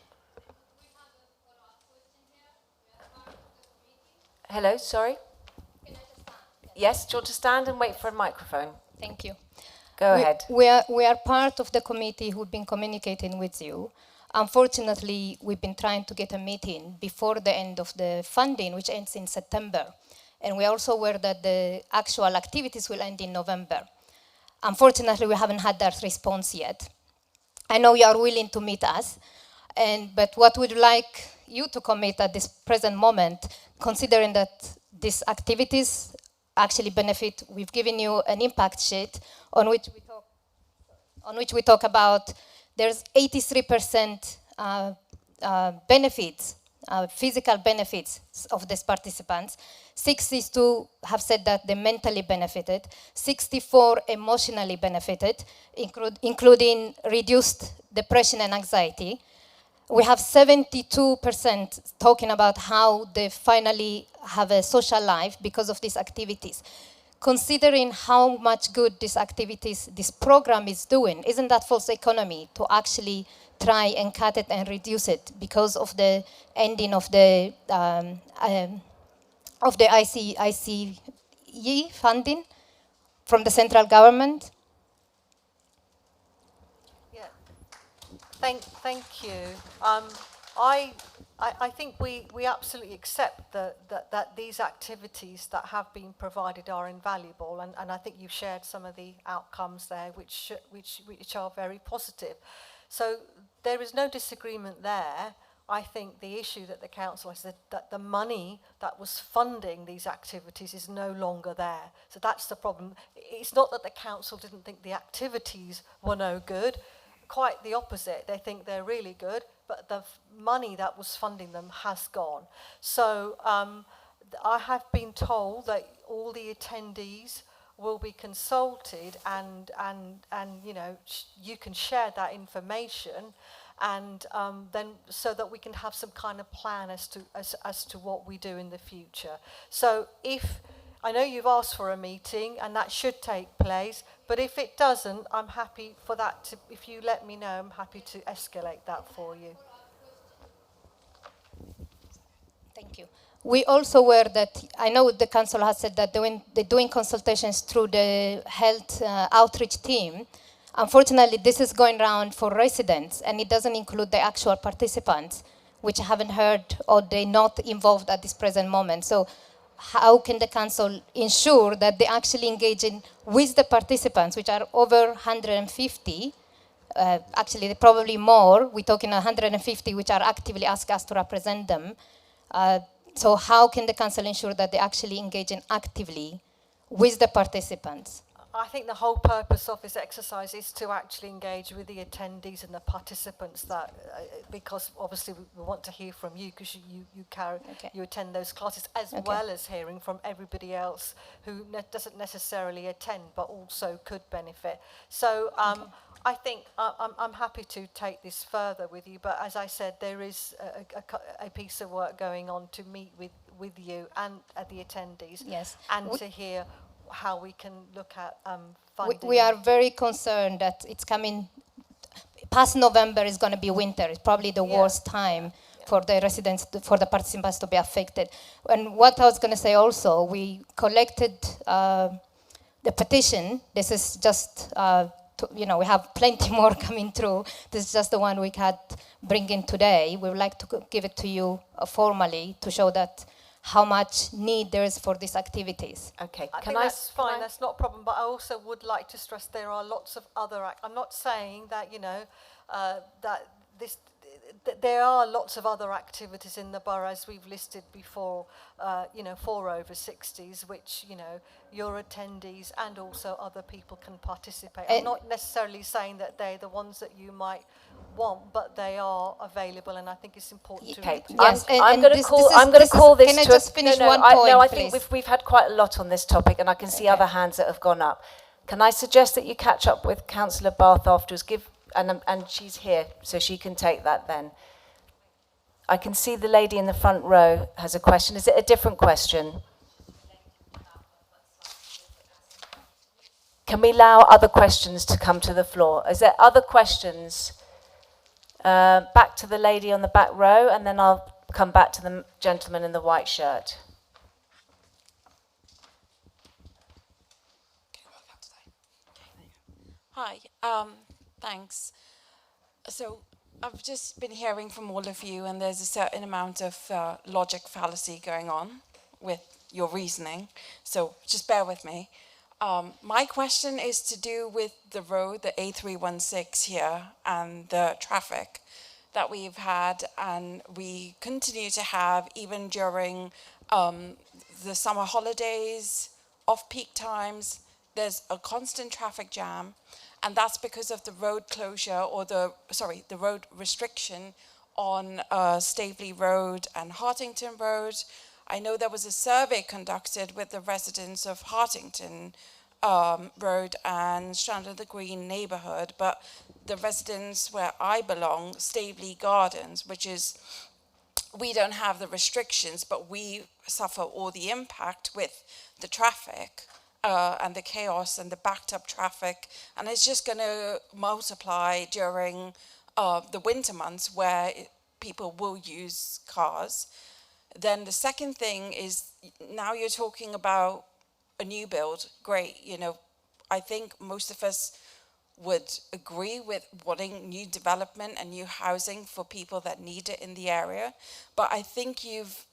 Hello, sorry. Yes, do you want to stand and wait for a microphone? Thank you. Go ahead. We are part of the committee who've been communicating with you. Unfortunately, we've been trying to get a meeting before the end of the funding, which ends in September. And we are also aware that the actual activities will end in November. Unfortunately, we haven't had that response yet. I know you are willing to meet us, but what would you like you to commit at this present moment, considering that these activities actually benefit? We've given you an impact sheet on which we talk about. There's 83% benefits, physical benefits of these participants. 62 have said that they mentally benefited. 64 emotionally benefited, including reduced depression and anxiety. We have 72% talking about how they finally have a social life because of these activities. Considering how much good these activities, this program is doing, isn't that false economy to actually try and cut it and reduce it because of the ending of the ICE funding from the central government? Yeah, thank you. I think we absolutely accept that these activities that have been provided are invaluable, and I think you've shared some of the outcomes there, which are very positive. So there is no disagreement there. I think the issue that the council has said that the money that was funding these activities is no longer there. So that's the problem. It's not that the council didn't think the activities were no good. Quite the opposite. They think they're really good, but the money that was funding them has gone. So I have been told that all the attendees will be consulted, and you can share that information, and then so that we can have some kind of plan as to what we do in the future. So I know you've asked for a meeting, and that should take place, but if it doesn't, I'm happy for that to, if you let me know, I'm happy to escalate that for you. Thank you. We also aware that, I know the council has said that they're doing consultations through the health outreach team. Unfortunately, this is going around for residents, and it doesn't include the actual participants, which I haven't heard or they're not involved at this present moment. So how can the council ensure that they're actually engaging with the participants, which are over 150, actually probably more, we're talking 150 which are actively asking us to represent them. So how can the council ensure that they're actually engaging actively with the participants? I think the whole purpose of this exercise is to actually engage with the attendees and the participants, that because obviously we want to hear from you, because you attend those classes, as well as hearing from everybody else who doesn't necessarily attend but also could benefit. So I think I'm happy to take this further with you, but as I said, there is a piece of work going on to meet with you and the attendees, and to hear how we can look at funding. We are very concerned that it's coming, past November is going to be winter. It's probably the worst time for the residents, for the participants to be affected. And what I was going to say also, we collected the petition. This is just, we have plenty more coming through. This is just the one we had bring in today. We would like to give it to you formally to show that how much need there is for these activities. Okay, I think that's fine. That's not a problem. But I also would like to stress there are lots of other. I'm not saying that that this. There are lots of other activities in the borough, as we've listed before, for over 60s, which, your attendees and also other people can participate. I'm not necessarily saying that they're the ones that you might want, but they are available, and I think it's important to. Okay, Yes, I'm going to call this. Can I just finish one point, No, I please? think we've had quite a lot on this topic, and I can see other hands that have gone up. Can I suggest that you catch up with Councillor Bath afterwards? And she's here, so she can take that then. I can see the lady in the front row has a question. Is it a different question? Can we allow other questions to come to the floor? Is there other questions? Back to the lady on the back row, and then I'll come back to the gentleman in the white shirt. Hi, thanks. So I've just been hearing from all of you, and there's a certain amount of logic fallacy going on with your reasoning, so just bear with me. My question is to do with the road, the A316 here, and the traffic that we've had and we continue to have even during the summer holidays, off-peak times. There's a constant traffic jam, and that's because of the road closure or the road restriction on Staveley Road and Hartington Road. I know there was a survey conducted with the residents of Hartington Road and Strand-on-the-Green neighbourhood, but the residents where I belong, Staveley Gardens, which is, we don't have the restrictions, but we suffer all the impact with the traffic and the chaos and the backed up traffic, and it's just going to multiply during the winter months where people will use cars. Then the second thing is, now you're talking about a new build. Great, I think most of us would agree with wanting new development and new housing for people that need it in the area. But I think you've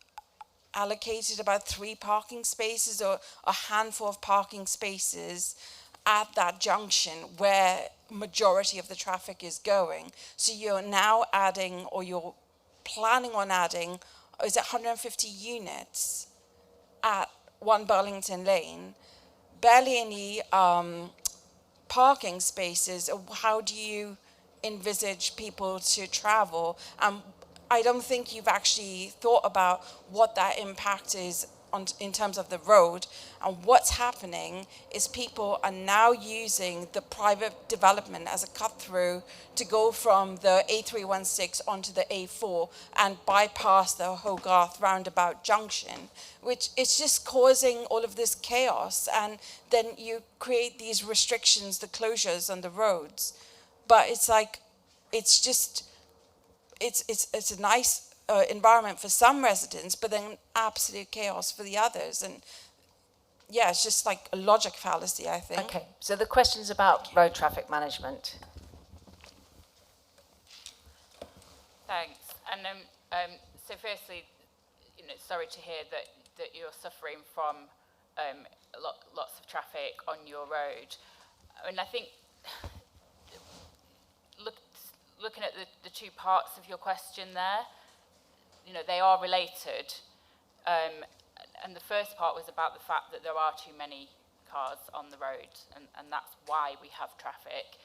allocated about 3 parking spaces or a handful of parking spaces at that junction where majority of the traffic is going. So you're now adding, or you're planning on adding, is it 150 units at 1 Burlington Lane? Barely any parking spaces. How do you envisage people to travel? I don't think you've actually thought about what that impact is in terms of the road. And what's happening is people are now using the private development as a cut through to go from the A316 onto the A4 and bypass the Hogarth roundabout junction, which is just causing all of this chaos. And then you create these restrictions, the closures on the roads. But it's like, it's a nice environment for some residents, but then absolute chaos for the others. And yeah, it's just like a logic fallacy, I think. Okay, so the question's about road traffic management. Thanks. And so firstly, sorry to hear that you're suffering from lots of traffic on your road. I mean, I think looking at the 2 parts of your question there, they are related. And the first part was about the fact that there are too many cars on the road, and that's why we have traffic.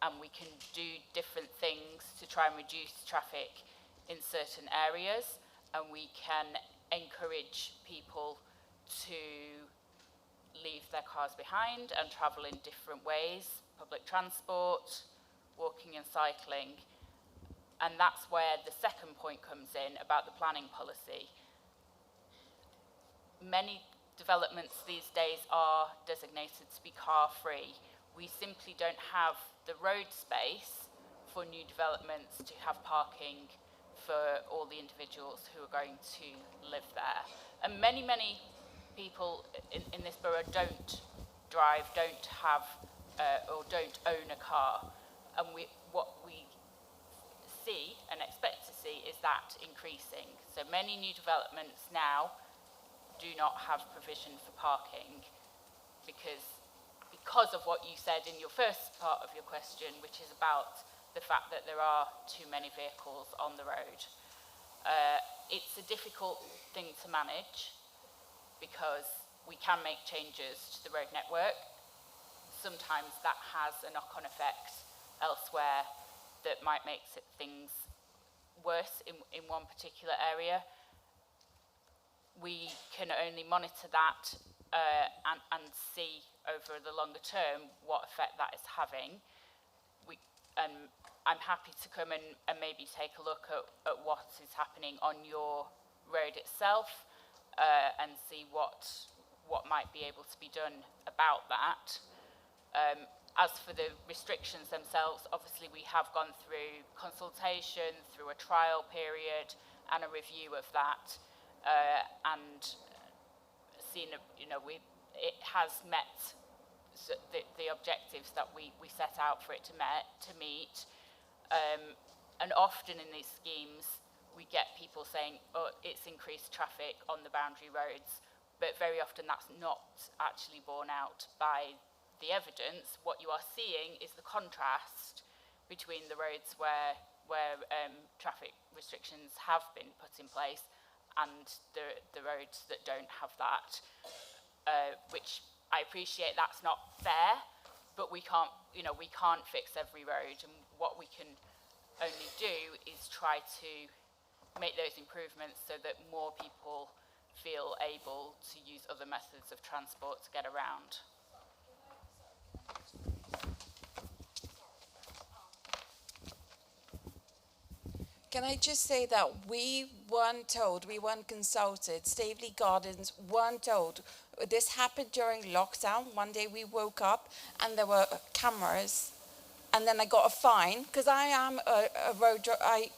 And we can do different things to try and reduce traffic in certain areas, and we can encourage people to leave their cars behind and travel in different ways, public transport, walking and cycling. And that's where the second point comes in about the planning policy. Many developments these days are designated to be car-free. We simply don't have the road space for new developments to have parking for all the individuals who are going to live there. And many, many people in this borough don't drive, don't have, or don't own a car. And what we see and expect to see is that increase increasing. So many new developments now do not have provision for parking because of what you said in your first part of your question, which is about the fact that there are too many vehicles on the road. It's a difficult thing to manage because we can make changes to the road network. Sometimes that has a knock-on effect elsewhere that might make things worse in one particular area. We can only monitor that and see over the longer term what effect that is having. I'm happy to come and maybe take a look at what is happening on your road itself and see what might be able to be done about that. As for the restrictions themselves, obviously we have gone through consultation, through a trial period and a review of that, and seen, it has met the objectives that we set out for it to meet. And often in these schemes, we get people saying, oh, it's increased traffic on the boundary roads, but very often that's not actually borne out by the evidence. What you are seeing is the contrast between the roads where traffic restrictions have been put in place and the roads that don't have that, which I appreciate that's not fair, but we can't fix every road, and what we can only do is try to make those improvements so that more people feel able to use other methods of transport to get around. Can I just say that we weren't told, we weren't consulted, Staveley Gardens weren't told. This happened during lockdown. One day we woke up and there were cameras, and then I got a fine because I am a road, I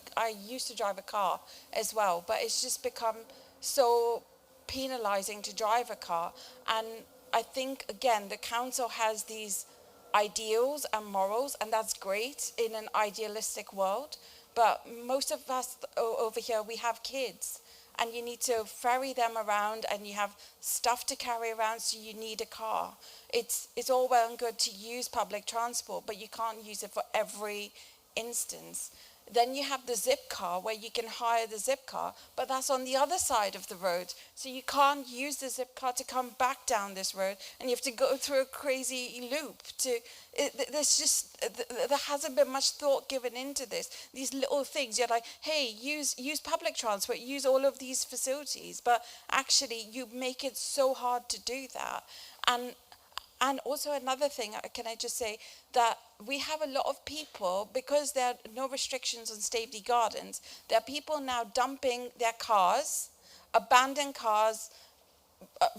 used to drive a car as well, but it's just become so penalizing to drive a car. And I think, again, the council has these ideals and morals, and that's great in an idealistic world. But most of us over here, we have kids, and you need to ferry them around, and you have stuff to carry around, so you need a car. It's all well and good to use public transport, but you can't use it for every instance. Then you have the zip car, where you can hire the zip car, but that's on the other side of the road. So you can't use the zip car to come back down this road, and you have to go through a crazy loop. There hasn't been much thought given into this. These little things, you're like, hey, use public transport, use all of these facilities, but actually you make it so hard to do that. And also another thing, can I just say that we have a lot of people, because there are no restrictions on Staveley Gardens, there are people now dumping their cars, abandoned cars,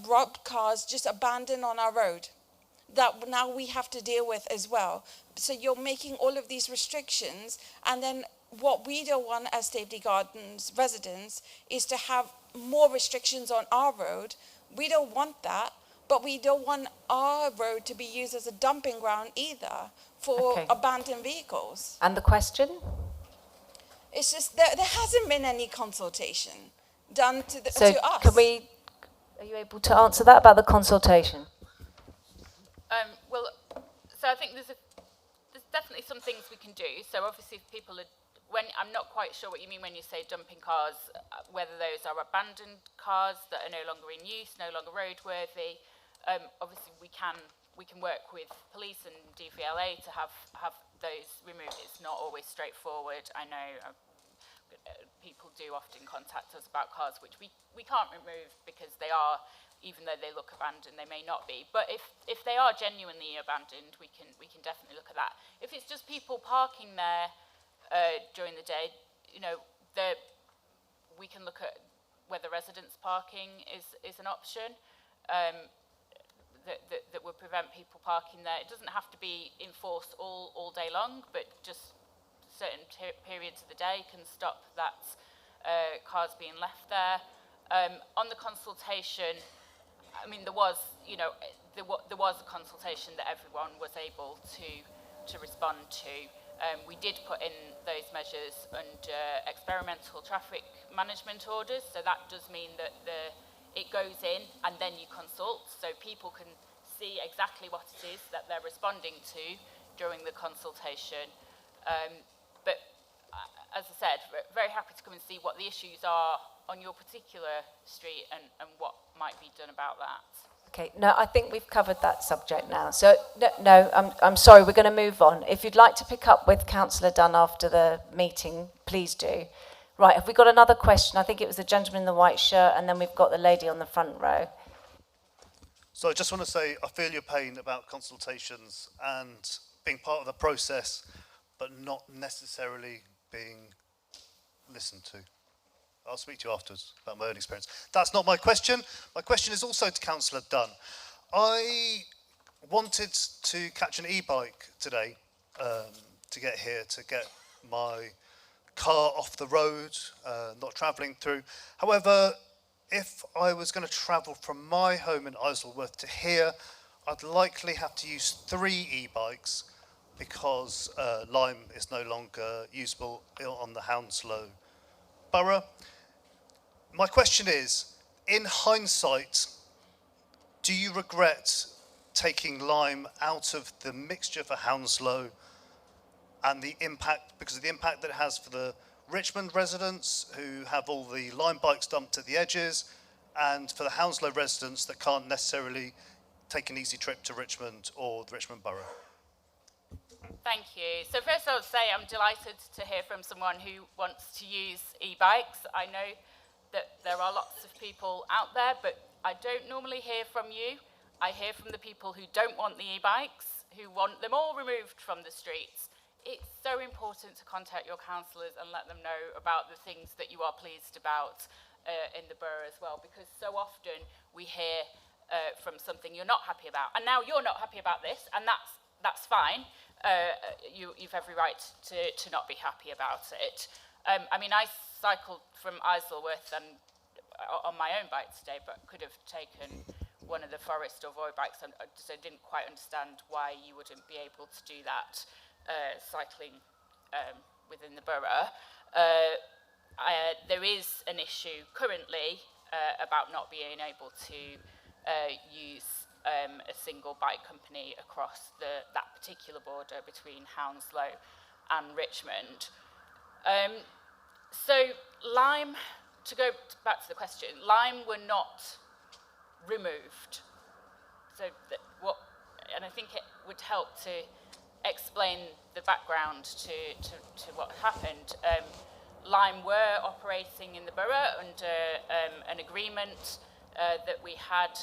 robbed cars, just abandoned on our road, that now we have to deal with as well. So you're making all of these restrictions, and then what we don't want as Staveley Gardens residents is to have more restrictions on our road. We don't want that. But we don't want our road to be used as a dumping ground either for abandoned vehicles. And the question? It's just there hasn't been any consultation done to us. Are you able to answer that about the consultation? Well, so I think there's definitely some things we can do. So obviously, if people are, I'm not quite sure what you mean when you say dumping cars, whether those are abandoned cars that are no longer in use, no longer roadworthy. Obviously, we can work with police and DVLA to have those removed. It's not always straightforward. I know people do often contact us about cars which we can't remove because they are, even though they look abandoned, they may not be. But if they are genuinely abandoned, we can definitely look at that. If it's just people parking there during the day, we can look at whether residents parking is an option. That would prevent people parking there. It doesn't have to be enforced all day long, but just certain periods of the day can stop that cars being left there. On the consultation, I mean, there was a consultation that everyone was able to respond to. We did put in those measures under experimental traffic management orders, so that does mean that it goes in and then you consult, so people can see exactly what it is that they're responding to during the consultation. But as I said, very happy to come and see what the issues are on your particular street and what might be done about that. Okay, no, I think we've covered that subject now. So, no, I'm sorry, we're going to move on. If you'd like to pick up with Councillor Dunn after the meeting, please do. Right, have we got another question? I think it was the gentleman in the white shirt, and then we've got the lady on the front row. So I just want to say I feel your pain about consultations and being part of the process, but not necessarily being listened to. I'll speak to you afterwards about my own experience. That's not my question. My question is also to Councillor Dunn. I wanted to catch an e-bike today to get here, to get my car off the road, not travelling through. However, if I was going to travel from my home in Isleworth to here, I'd likely have to use 3 e-bikes because Lyme is no longer usable on the Hounslow borough. My question is, in hindsight, do you regret taking Lyme out of the mixture for Hounslow and the impact, because of the impact that it has for the Richmond residents who have all the Lyme bikes dumped at the edges, and for the Hounslow residents that can't necessarily take an easy trip to Richmond or the Richmond borough? Thank you. So first I would say I'm delighted to hear from someone who wants to use e-bikes. I know that there are lots of people out there, but I don't normally hear from you. I hear from the people who don't want the e-bikes, who want them all removed from the streets. It's so important to contact your councillors and let them know about the things that you are pleased about in the borough as well, because so often we hear from something you're not happy about, and now you're not happy about this, and that's fine. You've every right to not be happy about it. I mean, I cycled from Isleworth and on my own bike today, but could have taken one of the Forest or Void bikes, and so I didn't quite understand why you wouldn't be able to do that cycling within the borough. There is an issue currently about not being able to use a single bike company across that particular border between Hounslow and Richmond. So Lyme, to go back to the question, Lyme were not removed. So and I think it would help to explain the background to what happened. Lyme were operating in the borough under an agreement that we had.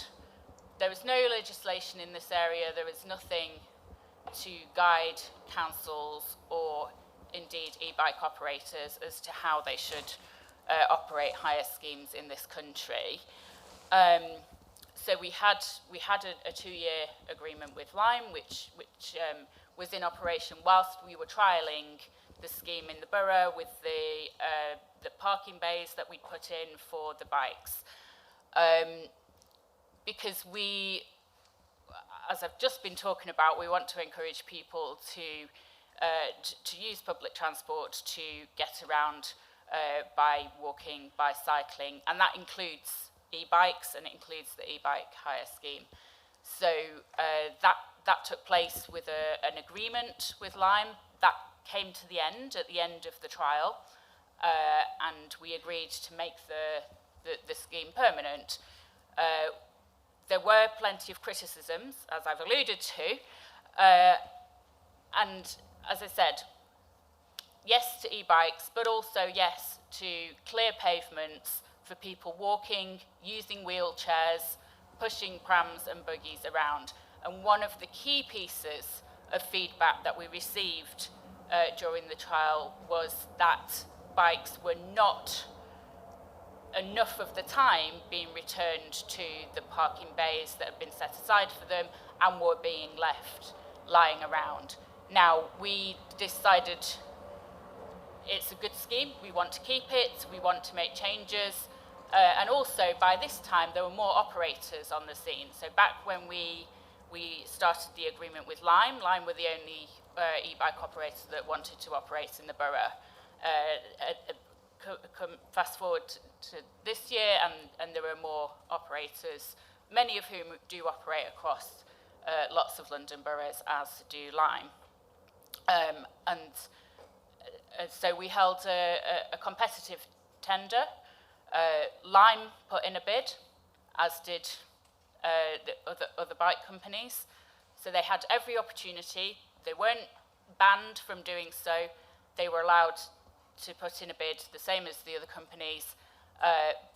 There was no legislation in this area. There was nothing to guide councils or indeed e-bike operators as to how they should operate hire schemes in this country. So we had a 2-year agreement with Lyme, which was in operation whilst we were trialling the scheme in the borough with the parking bays that we put in for the bikes. Because we, as I've just been talking about, we want to encourage people to use public transport to get around by walking, by cycling, and that includes e-bikes and it includes the e-bike hire scheme. So that took place with an agreement with Lyme. That came to the end, at the end of the trial, and we agreed to make the scheme permanent. There were plenty of criticisms, as I've alluded to, and as I said, yes to e-bikes, but also yes to clear pavements for people walking, using wheelchairs, pushing prams and buggies around. And one of the key pieces of feedback that we received during the trial was that bikes were not enough of the time being returned to the parking bays that had been set aside for them and were being left lying around. Now, we decided it's a good scheme, we want to keep it, we want to make changes, and also by this time there were more operators on the scene. So back when we started the agreement with Lyme were the only e-bike operators that wanted to operate in the borough. Fast forward to this year, and there are more operators, many of whom do operate across lots of London boroughs, as do Lime. So we held a competitive tender. Lime put in a bid, as did the other bike companies. So they had every opportunity. They weren't banned from doing so. They were allowed to put in a bid the same as the other companies,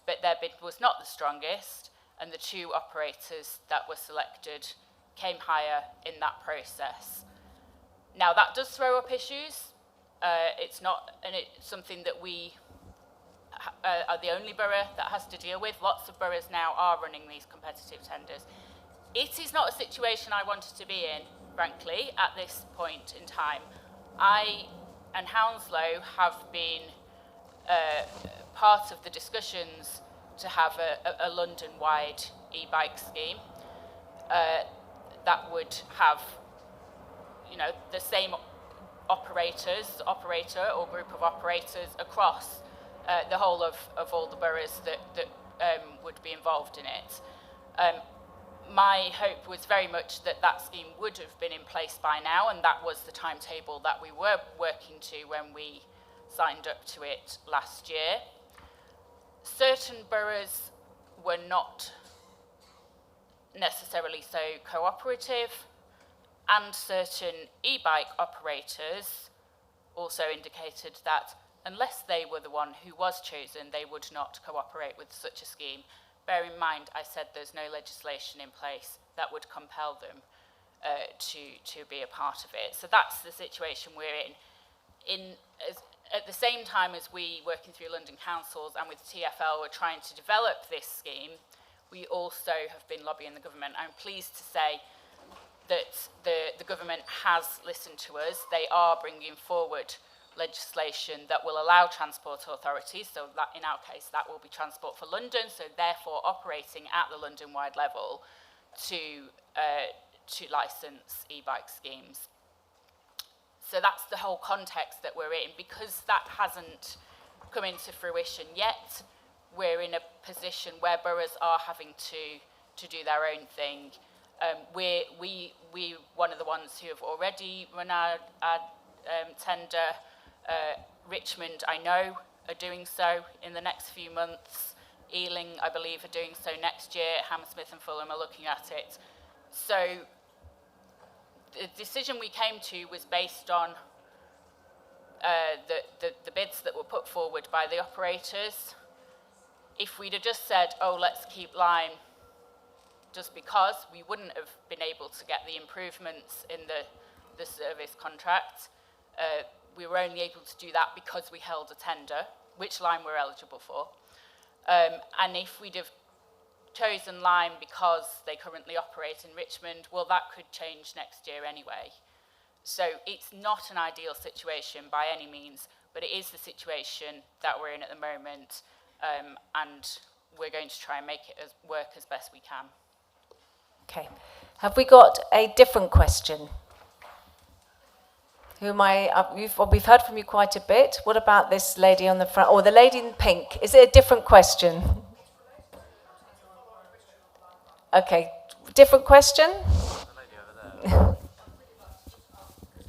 but their bid was not the strongest, and the two operators that were selected came higher in that process. Now that does throw up issues. It's not something that we are the only borough that has to deal with. Lots of boroughs now are running these competitive tenders. It is not a situation I wanted to be in, frankly, at this point in time. I and Hounslow have been part of the discussions to have a London-wide e-bike scheme that would have, the same operator or group of operators across the whole of all the boroughs that would be involved in it. My hope was very much that that scheme would have been in place by now, and that was the timetable that we were working to when we signed up to it last year. Certain boroughs were not necessarily so cooperative, and certain e-bike operators also indicated that unless they were the one who was chosen, they would not cooperate with such a scheme. Bear in mind, I said there's no legislation in place that would compel them to be a part of it. So that's the situation we're in. At the same time as we, working through London councils and with TfL, were trying to develop this scheme, we also have been lobbying the government. I'm pleased to say that the government has listened to us. They are bringing forward legislation that will allow transport authorities, so that in our case that will be Transport for London, so therefore operating at the London-wide level to licence e-bike schemes. So that's the whole context that we're in. Because that hasn't come into fruition yet, we're in a position where boroughs are having to do their own thing. We're one of the ones who have already run our tender. Richmond, I know, are doing so in the next few months. Ealing, I believe, are doing so next year. Hammersmith and Fulham are looking at it. So the decision we came to was based on the bids that were put forward by the operators. If we'd have just said, oh, let's keep Lime just because, we wouldn't have been able to get the improvements in the service contract. We were only able to do that because we held a tender, which Lime were eligible for. And if we'd have chosen Lime because they currently operate in Richmond, well, that could change next year anyway. So it's not an ideal situation by any means, but it is the situation that we're in at the moment, and we're going to try and make it work as best we can. Okay. Have we got a different question? We've heard from you quite a bit. What about this lady on the front, or the lady in pink? Is it a different question? Okay, different question?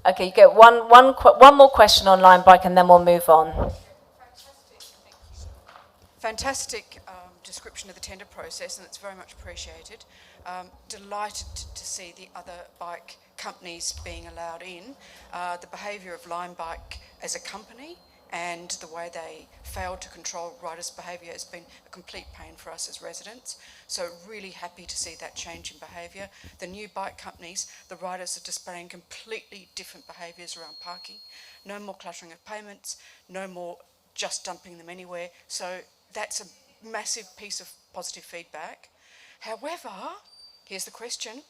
Okay, you get one more question on Lime Bike and then we'll move on. Fantastic description of the tender process, and it's very much appreciated. Delighted to see the other bike companies being allowed in. The behaviour of Lime Bike as a company and the way they failed to control riders' behaviour has been a complete pain for us as residents. So really happy to see that change in behaviour. The new bike companies, the riders are displaying completely different behaviours around parking. No more cluttering of payments, no more just dumping them anywhere. So that's a massive piece of positive feedback. However, here's the question.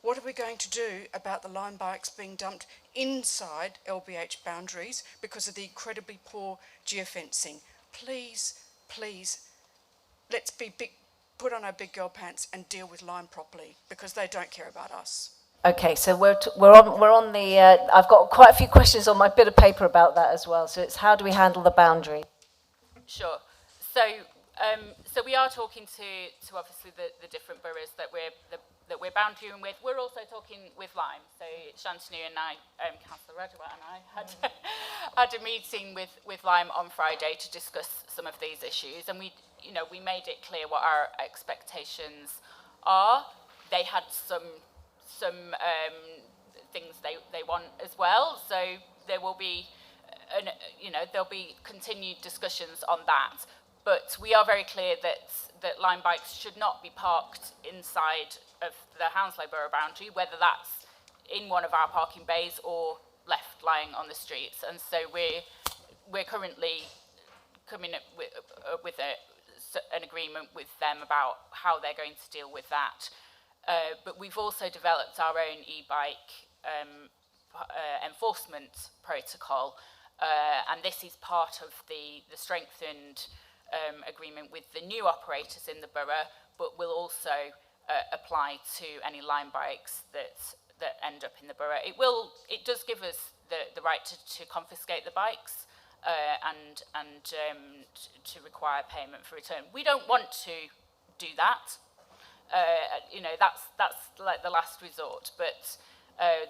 What are we going to do about the Lime Bikes being dumped inside LBH boundaries because of the incredibly poor geofencing? Please, please, let's be big, put on our big girl pants and deal with Lime properly, because they don't care about us. Okay, so we're on the. I've got quite a few questions on my bit of paper about that as well. So it's how do we handle the boundary? Sure. So, so we are talking to obviously the different boroughs that we're boundarying with. We're also talking with Lyme. So Shantanu and I, Councillor Rajawat and I had a meeting with Lyme on Friday to discuss some of these issues, and we made it clear what our expectations are. They had some things they want as well. So there will be, there'll be continued discussions on that. But we are very clear that Lyme bikes should not be parked inside of the Hounslow Borough boundary, whether that's in one of our parking bays or left lying on the streets. And so we're currently coming up with an agreement with them about how they're going to deal with that. But we've also developed our own e-bike enforcement protocol, and this is part of the strengthened agreement with the new operators in the borough, but will also apply to any Lyme bikes that end up in the borough. It does give us the right to confiscate the bikes and to require payment for return. We don't want to do that. That's like the last resort, but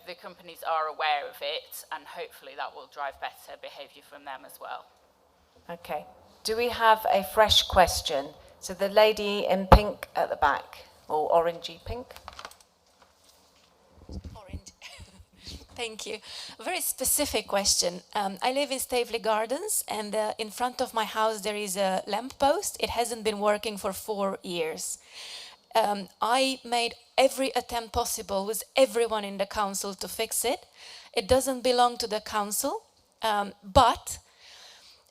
the companies are aware of it, and hopefully that will drive better behaviour from them as well. Okay. Do we have a fresh question? So the lady in pink at the back, or orangey pink. Thank you. A very specific question. I live in Staveley Gardens, and in front of my house there is a lamp post. It hasn't been working for 4 years. I made every attempt possible with everyone in the council to fix it. It doesn't belong to the council, but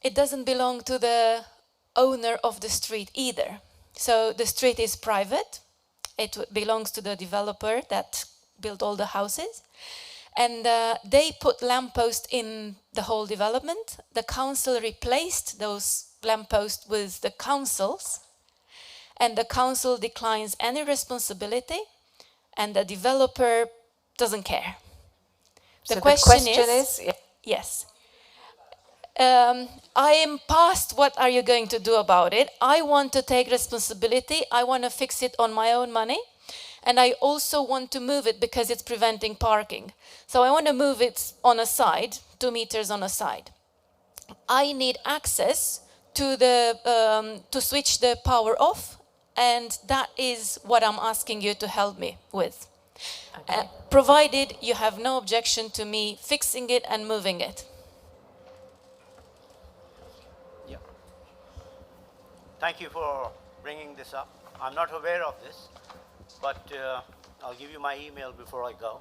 it doesn't belong to the owner of the street either. So the street is private. It belongs to the developer that built all the houses. And they put lampposts in the whole development. The council replaced those lampposts with the council's, and the council declines any responsibility, and the developer doesn't care. The question is yes. I am past what are you going to do about it. I want to take responsibility. I want to fix it on my own money. And I also want to move it because it's preventing parking. So I want to move it on a side, 2 meters on a side. I need access to to switch the power off, and that is what I'm asking you to help me with. Okay. Provided you have no objection to me fixing it and moving it. Yeah. Thank you for bringing this up. I'm not aware of this, but I'll give you my email before I go,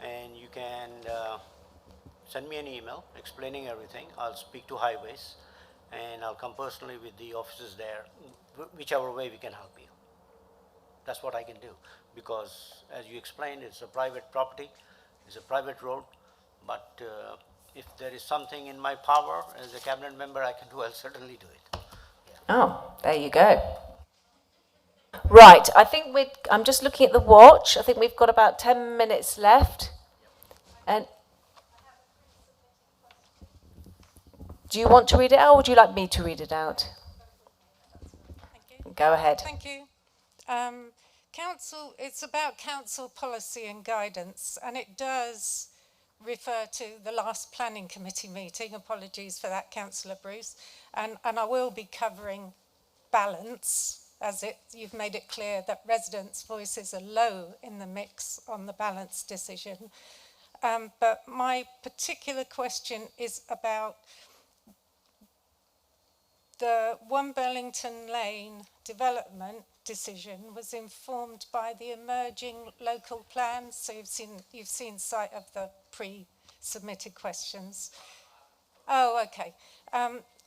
and you can send me an email explaining everything. I'll speak to Highways, and I'll come personally with the officers there, whichever way we can help you. That's what I can do, because as you explained, it's a private property, it's a private road, but if there is something in my power as a cabinet member I can do, I'll certainly do it. Yeah. Oh, there you go. Right, I think I'm just looking at the watch. I think we've got about 10 minutes left. And do you want to read it out, or would you like me to read it out? Go ahead. Thank you. Council, it's about council policy and guidance, and it does refer to the last planning committee meeting. Apologies for that, Councillor Bruce. And I will be covering balance, as you've made it clear that residents' voices are low in the mix on the balance decision. But my particular question is about the One Burlington Lane development decision was informed by the emerging local plans. So you've seen sight of the pre-submitted questions. Oh, okay.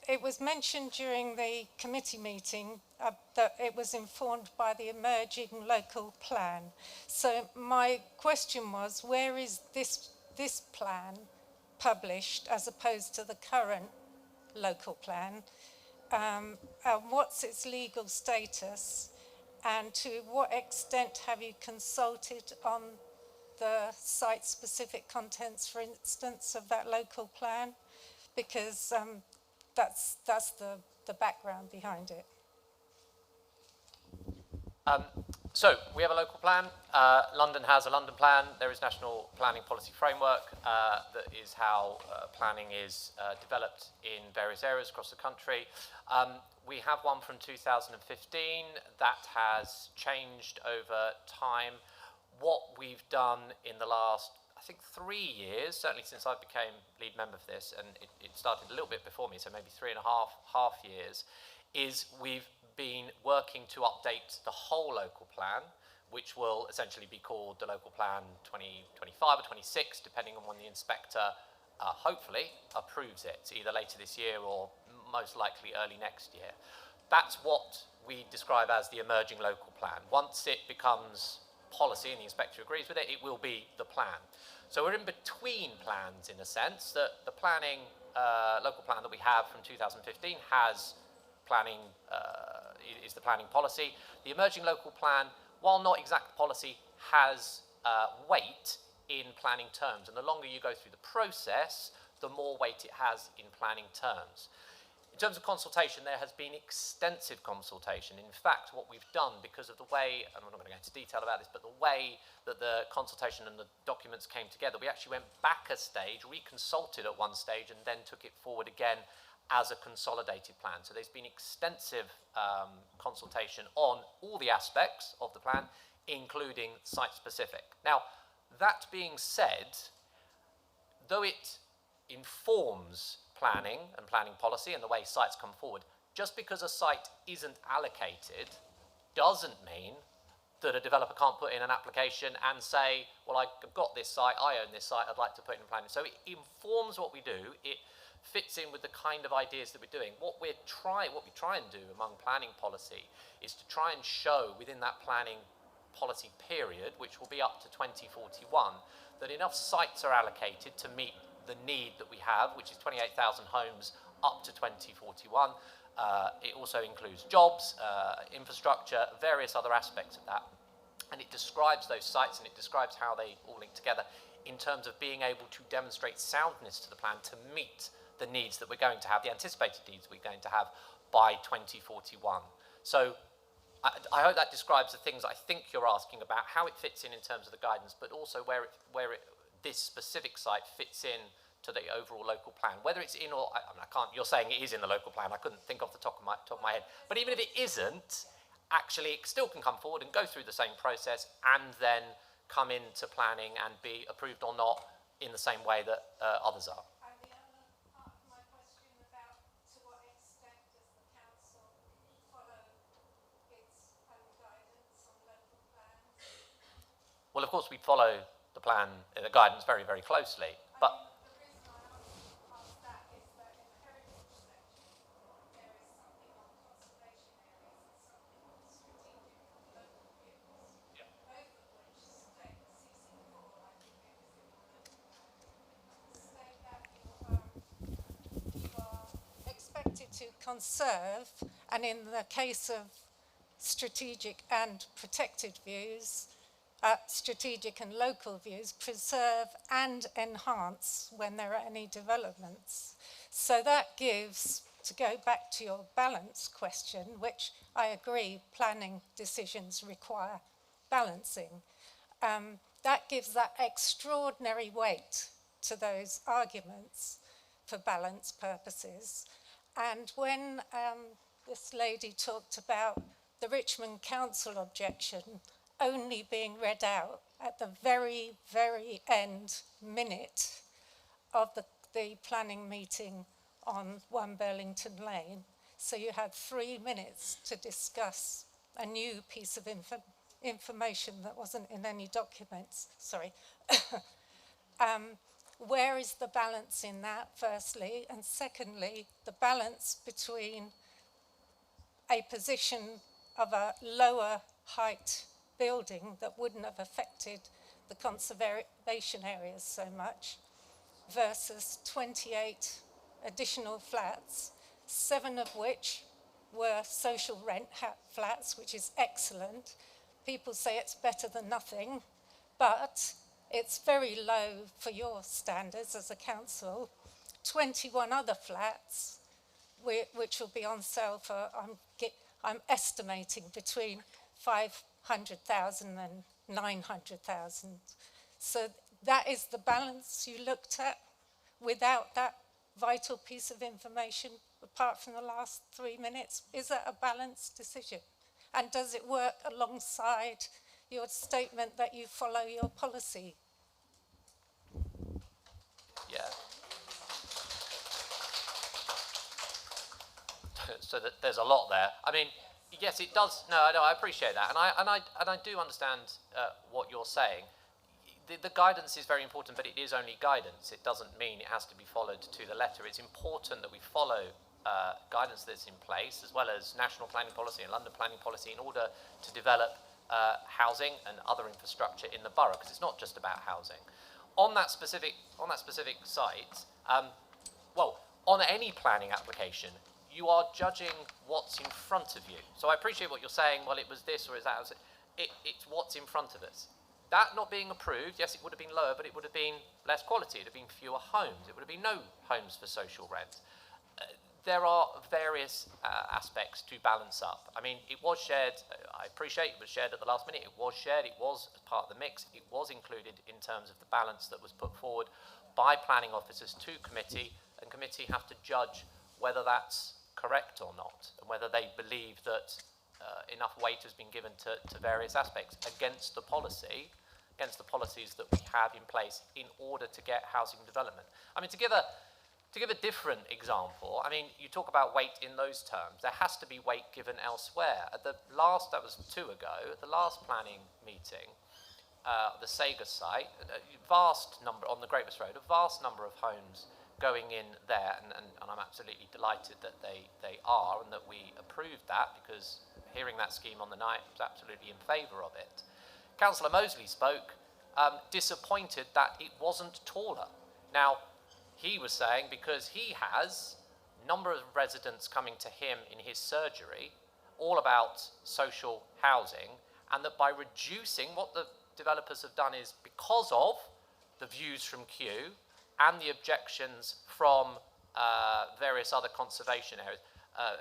It was mentioned during the committee meeting that it was informed by the emerging local plan. So my question was, where is this plan published as opposed to the current local plan? What's its legal status? And to what extent have you consulted on the site-specific contents, for instance, of that local plan? Because that's the background behind it. So we have a local plan. London has a London plan. There is national planning policy framework. That is how planning is developed in various areas across the country. We have one from 2015 that has changed over time. What we've done in the last, I think, 3 years, certainly since I became lead member for this, and it started a little bit before me, so maybe 3.5 years, is we've been working to update the whole local plan, which will essentially be called the local plan 2025 or 26, depending on when the inspector hopefully approves it, either later this year or most likely early next year. That's what we describe as the emerging local plan. Once it becomes policy and the inspector agrees with it, it will be the plan. So we're in between plans in a sense, that the planning, local plan that we have from 2015 has planning, is the planning policy. The emerging local plan, while not exact policy, has weight in planning terms. And the longer you go through the process, the more weight it has in planning terms. In terms of consultation, there has been extensive consultation. In fact, what we've done, because of the way, and I'm not going to go into detail about this, but the way that the consultation and the documents came together, we actually went back a stage, reconsulted at one stage, and then took it forward again as a consolidated plan. So there's been extensive consultation on all the aspects of the plan, including site-specific. Now, that being said, though it informs planning and planning policy and the way sites come forward, just because a site isn't allocated doesn't mean that a developer can't put in an application and say, well, I've got this site, I own this site, I'd like to put it in planning. So it informs what we do. It fits in with the kind of ideas that we're doing. What we try and do among planning policy is to try and show within that planning policy period, which will be up to 2041, that enough sites are allocated to meet the need that we have, which is 28,000 homes up to 2041. It also includes jobs, infrastructure, various other aspects of that. And it describes those sites and it describes how they all link together in terms of being able to demonstrate soundness to the plan to meet the needs that we're going to have, the anticipated needs we're going to have by 2041. So I hope that describes the things I think you're asking about, how it fits in terms of the guidance, but also where this specific site fits in to the overall local plan. Whether it's in or, I can't, you're saying it is in the local plan, I couldn't think off the top of my head. But even if it isn't, actually it still can come forward and go through the same process and then come into planning and be approved or not in the same way that others are. Well, of course, we follow the plan, the guidance very, very closely. But expected to conserve, and in the case of strategic and protected views, strategic and local views, preserve and enhance when there are any developments. So that gives, to go back to your balance question, which I agree planning decisions require balancing, that gives that extraordinary weight to those arguments for balance purposes. And when this lady talked about the Richmond Council objection only being read out at the very, very end minute of the planning meeting on 1 Burlington Lane, so you had 3 minutes to discuss a new piece of information that wasn't in any documents, sorry. Where is the balance in that, firstly? And secondly, the balance between a position of a lower height building that wouldn't have affected the conservation areas so much versus 28 additional flats, 7 of which were social rent flats, which is excellent. People say it's better than nothing, but It's very low for your standards as a council. 21 other flats, which will be on sale for, I'm estimating, between 500,000 and 900,000. So that is the balance you looked at without that vital piece of information, apart from the last 3 minutes. Is that a balanced decision? And does it work alongside your statement that you follow your policy? Yeah. So that there's a lot there. I mean, yes, it does. No, I appreciate that, and I do understand what you're saying. The guidance is very important, but it is only guidance. It doesn't mean it has to be followed to the letter. It's important that we follow guidance that's in place, as well as national planning policy and London planning policy, in order to develop housing and other infrastructure in the borough, because it's not just about housing. On that specific site, well, on any planning application, you are judging what's in front of you. So I appreciate what you're saying. Well, it was this or is that. It's what's in front of us. That not being approved, yes, it would have been lower, but it would have been less quality. It would have been fewer homes. It would have been no homes for social rent. There are various aspects to balance up. I mean, it was shared. I appreciate it was shared at the last minute. It was shared. It was as part of the mix. It was included in terms of the balance that was put forward by planning officers to committee, and committee have to judge whether that's correct or not, and whether they believe that enough weight has been given to various aspects against the policies that we have in place in order to get housing development. I mean, to give a different example, I mean, you talk about weight in those terms. There has to be weight given elsewhere. At the last, that was 2 ago, at the last planning meeting, the Sega site, a vast number, on the Great West Road, a vast number of homes going in there, and I'm absolutely delighted that they are, and that we approved that, because hearing that scheme on the night was absolutely in favour of it. Councillor Mosley spoke, disappointed that it wasn't taller. Now, he was saying because he has a number of residents coming to him in his surgery, all about social housing, and that by reducing, what the developers have done is, because of the views from Kew and the objections from various other conservation areas,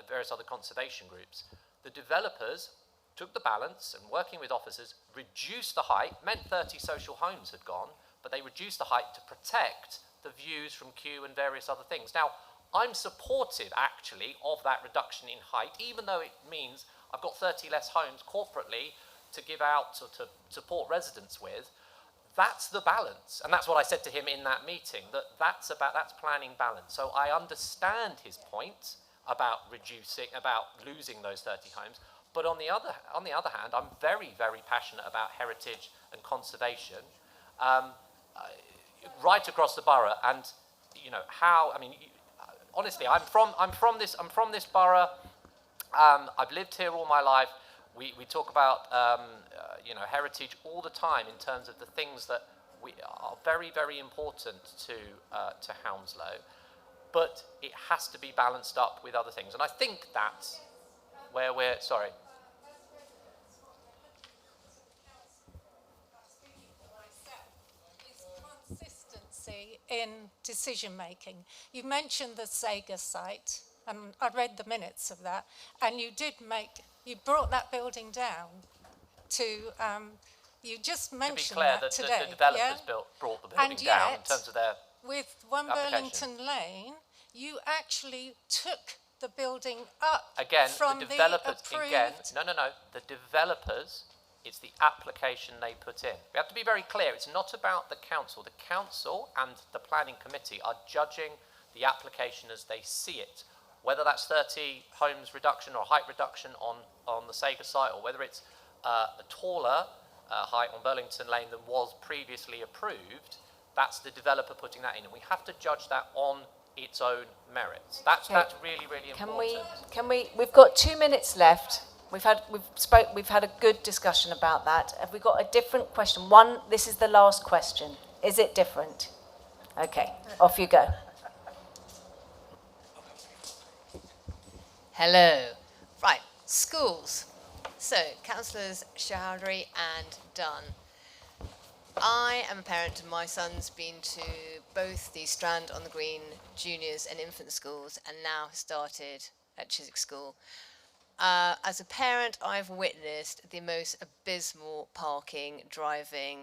various other conservation groups, the developers took the balance and, working with officers, reduced the height. Meant 30 social homes had gone, but they reduced the height to protect the views from Kew and various other things. Now, I'm supportive, actually, of that reduction in height, even though it means I've got 30 less homes corporately to give out, or to support residents with. That's the balance, and that's what I said to him in that meeting, that's planning balance. So I understand his point about losing those 30 homes, but on the other hand, I'm very, very passionate about heritage and conservation right across the borough. And honestly, I'm from this borough. I've lived here all my life. We talk about heritage all the time in terms of the things that are very, very important to Hounslow, but it has to be balanced up with other things, and I think that's where we're. Sorry. Consistency in decision making. You mentioned the Sega site, and I read the minutes of that, and you brought that building down to, you just mentioned that today. The developers brought the building down in terms of their with One Burlington Lane, you actually took the building up from the developers. The developers, it's the application they put in. We have to be very clear. It's not about the council. The council and the planning committee are judging the application as they see it. Whether that's 30 homes reduction or height reduction on the Sega site, or whether it's a taller height on Burlington Lane than was previously approved, that's the developer putting that in, and we have to judge that on its own merits. That's really, really important. We've got 2 minutes left. We've had a good discussion about that. Have we got a different question? This is the last question. Is it different? Okay, off you go. Hello. Right, schools. So, Councillors Chowdhury and Dunn. I am a parent and my son's been to both the Strand on the Green juniors and infant schools and now has started at Chiswick School. As a parent, I've witnessed the most abysmal parking, driving,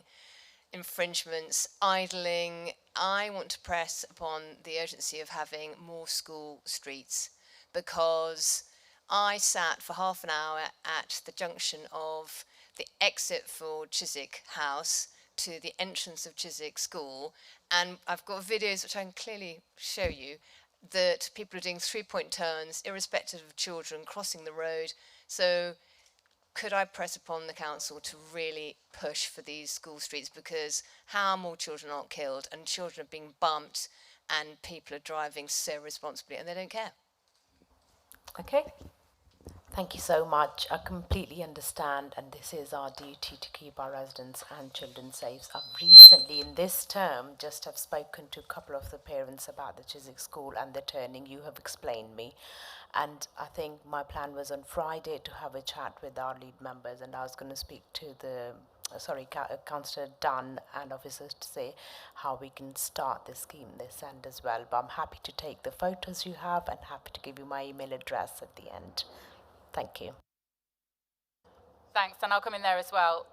infringements, idling. I want to press upon the urgency of having more school streets because I sat for half an hour at the junction of the exit for Chiswick House to the entrance of Chiswick School, and I've got videos which I can clearly show you that people are doing 3-point turns irrespective of children crossing the road. So could I press upon the council to really push for these school streets, because how more children aren't killed and children are being bumped and people are driving so responsibly and they don't care. Okay. Thank you so much. I completely understand, and this is our duty to keep our residents and children safe. I've recently, in this term, just have spoken to a couple of the parents about the Chiswick School and the turning. You have explained me, and I think my plan was on Friday to have a chat with our lead members, and I was going to speak to the Councillor Dunn and officers to say how we can start this scheme this end as well. But I'm happy to take the photos you have and happy to give you my email address at the end. Thank you. Thanks, and I'll come in there as well.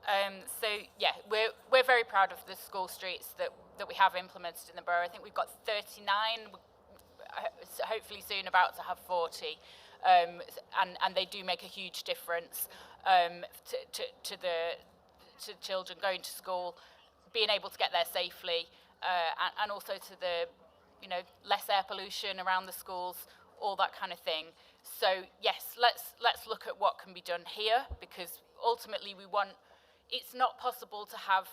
So yeah, we're very proud of the school streets that we have implemented in the borough. I think we've got 39, hopefully soon about to have 40, and they do make a huge difference to children going to school, being able to get there safely, and also to the less air pollution around the schools, all that kind of thing. So yes, let's look at what can be done here, because ultimately it's not possible to have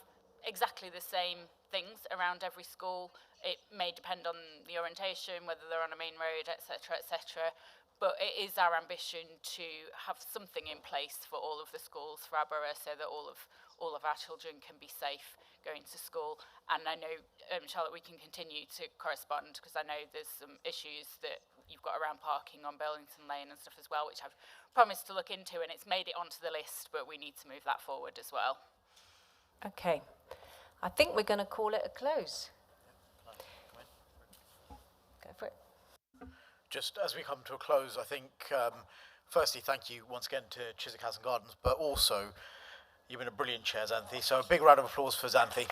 exactly the same things around every school. It may depend on the orientation, whether they're on a main road, etc., etc. But it is our ambition to have something in place for all of the schools for our borough, so that all of our children can be safe going to school. And I know, Charlotte, we can continue to correspond, because I know there's some issues that you've got around parking on Burlington Lane and stuff as well, which I've promised to look into, and it's made it onto the list, but we need to move that forward as well. Okay. I think we're going to call it a close. Go for it. Just as we come to a close, I think, firstly, thank you once again to Chiswick House and Gardens, but also you've been a brilliant chair, Xanthi. So a big round of applause for Xanthi.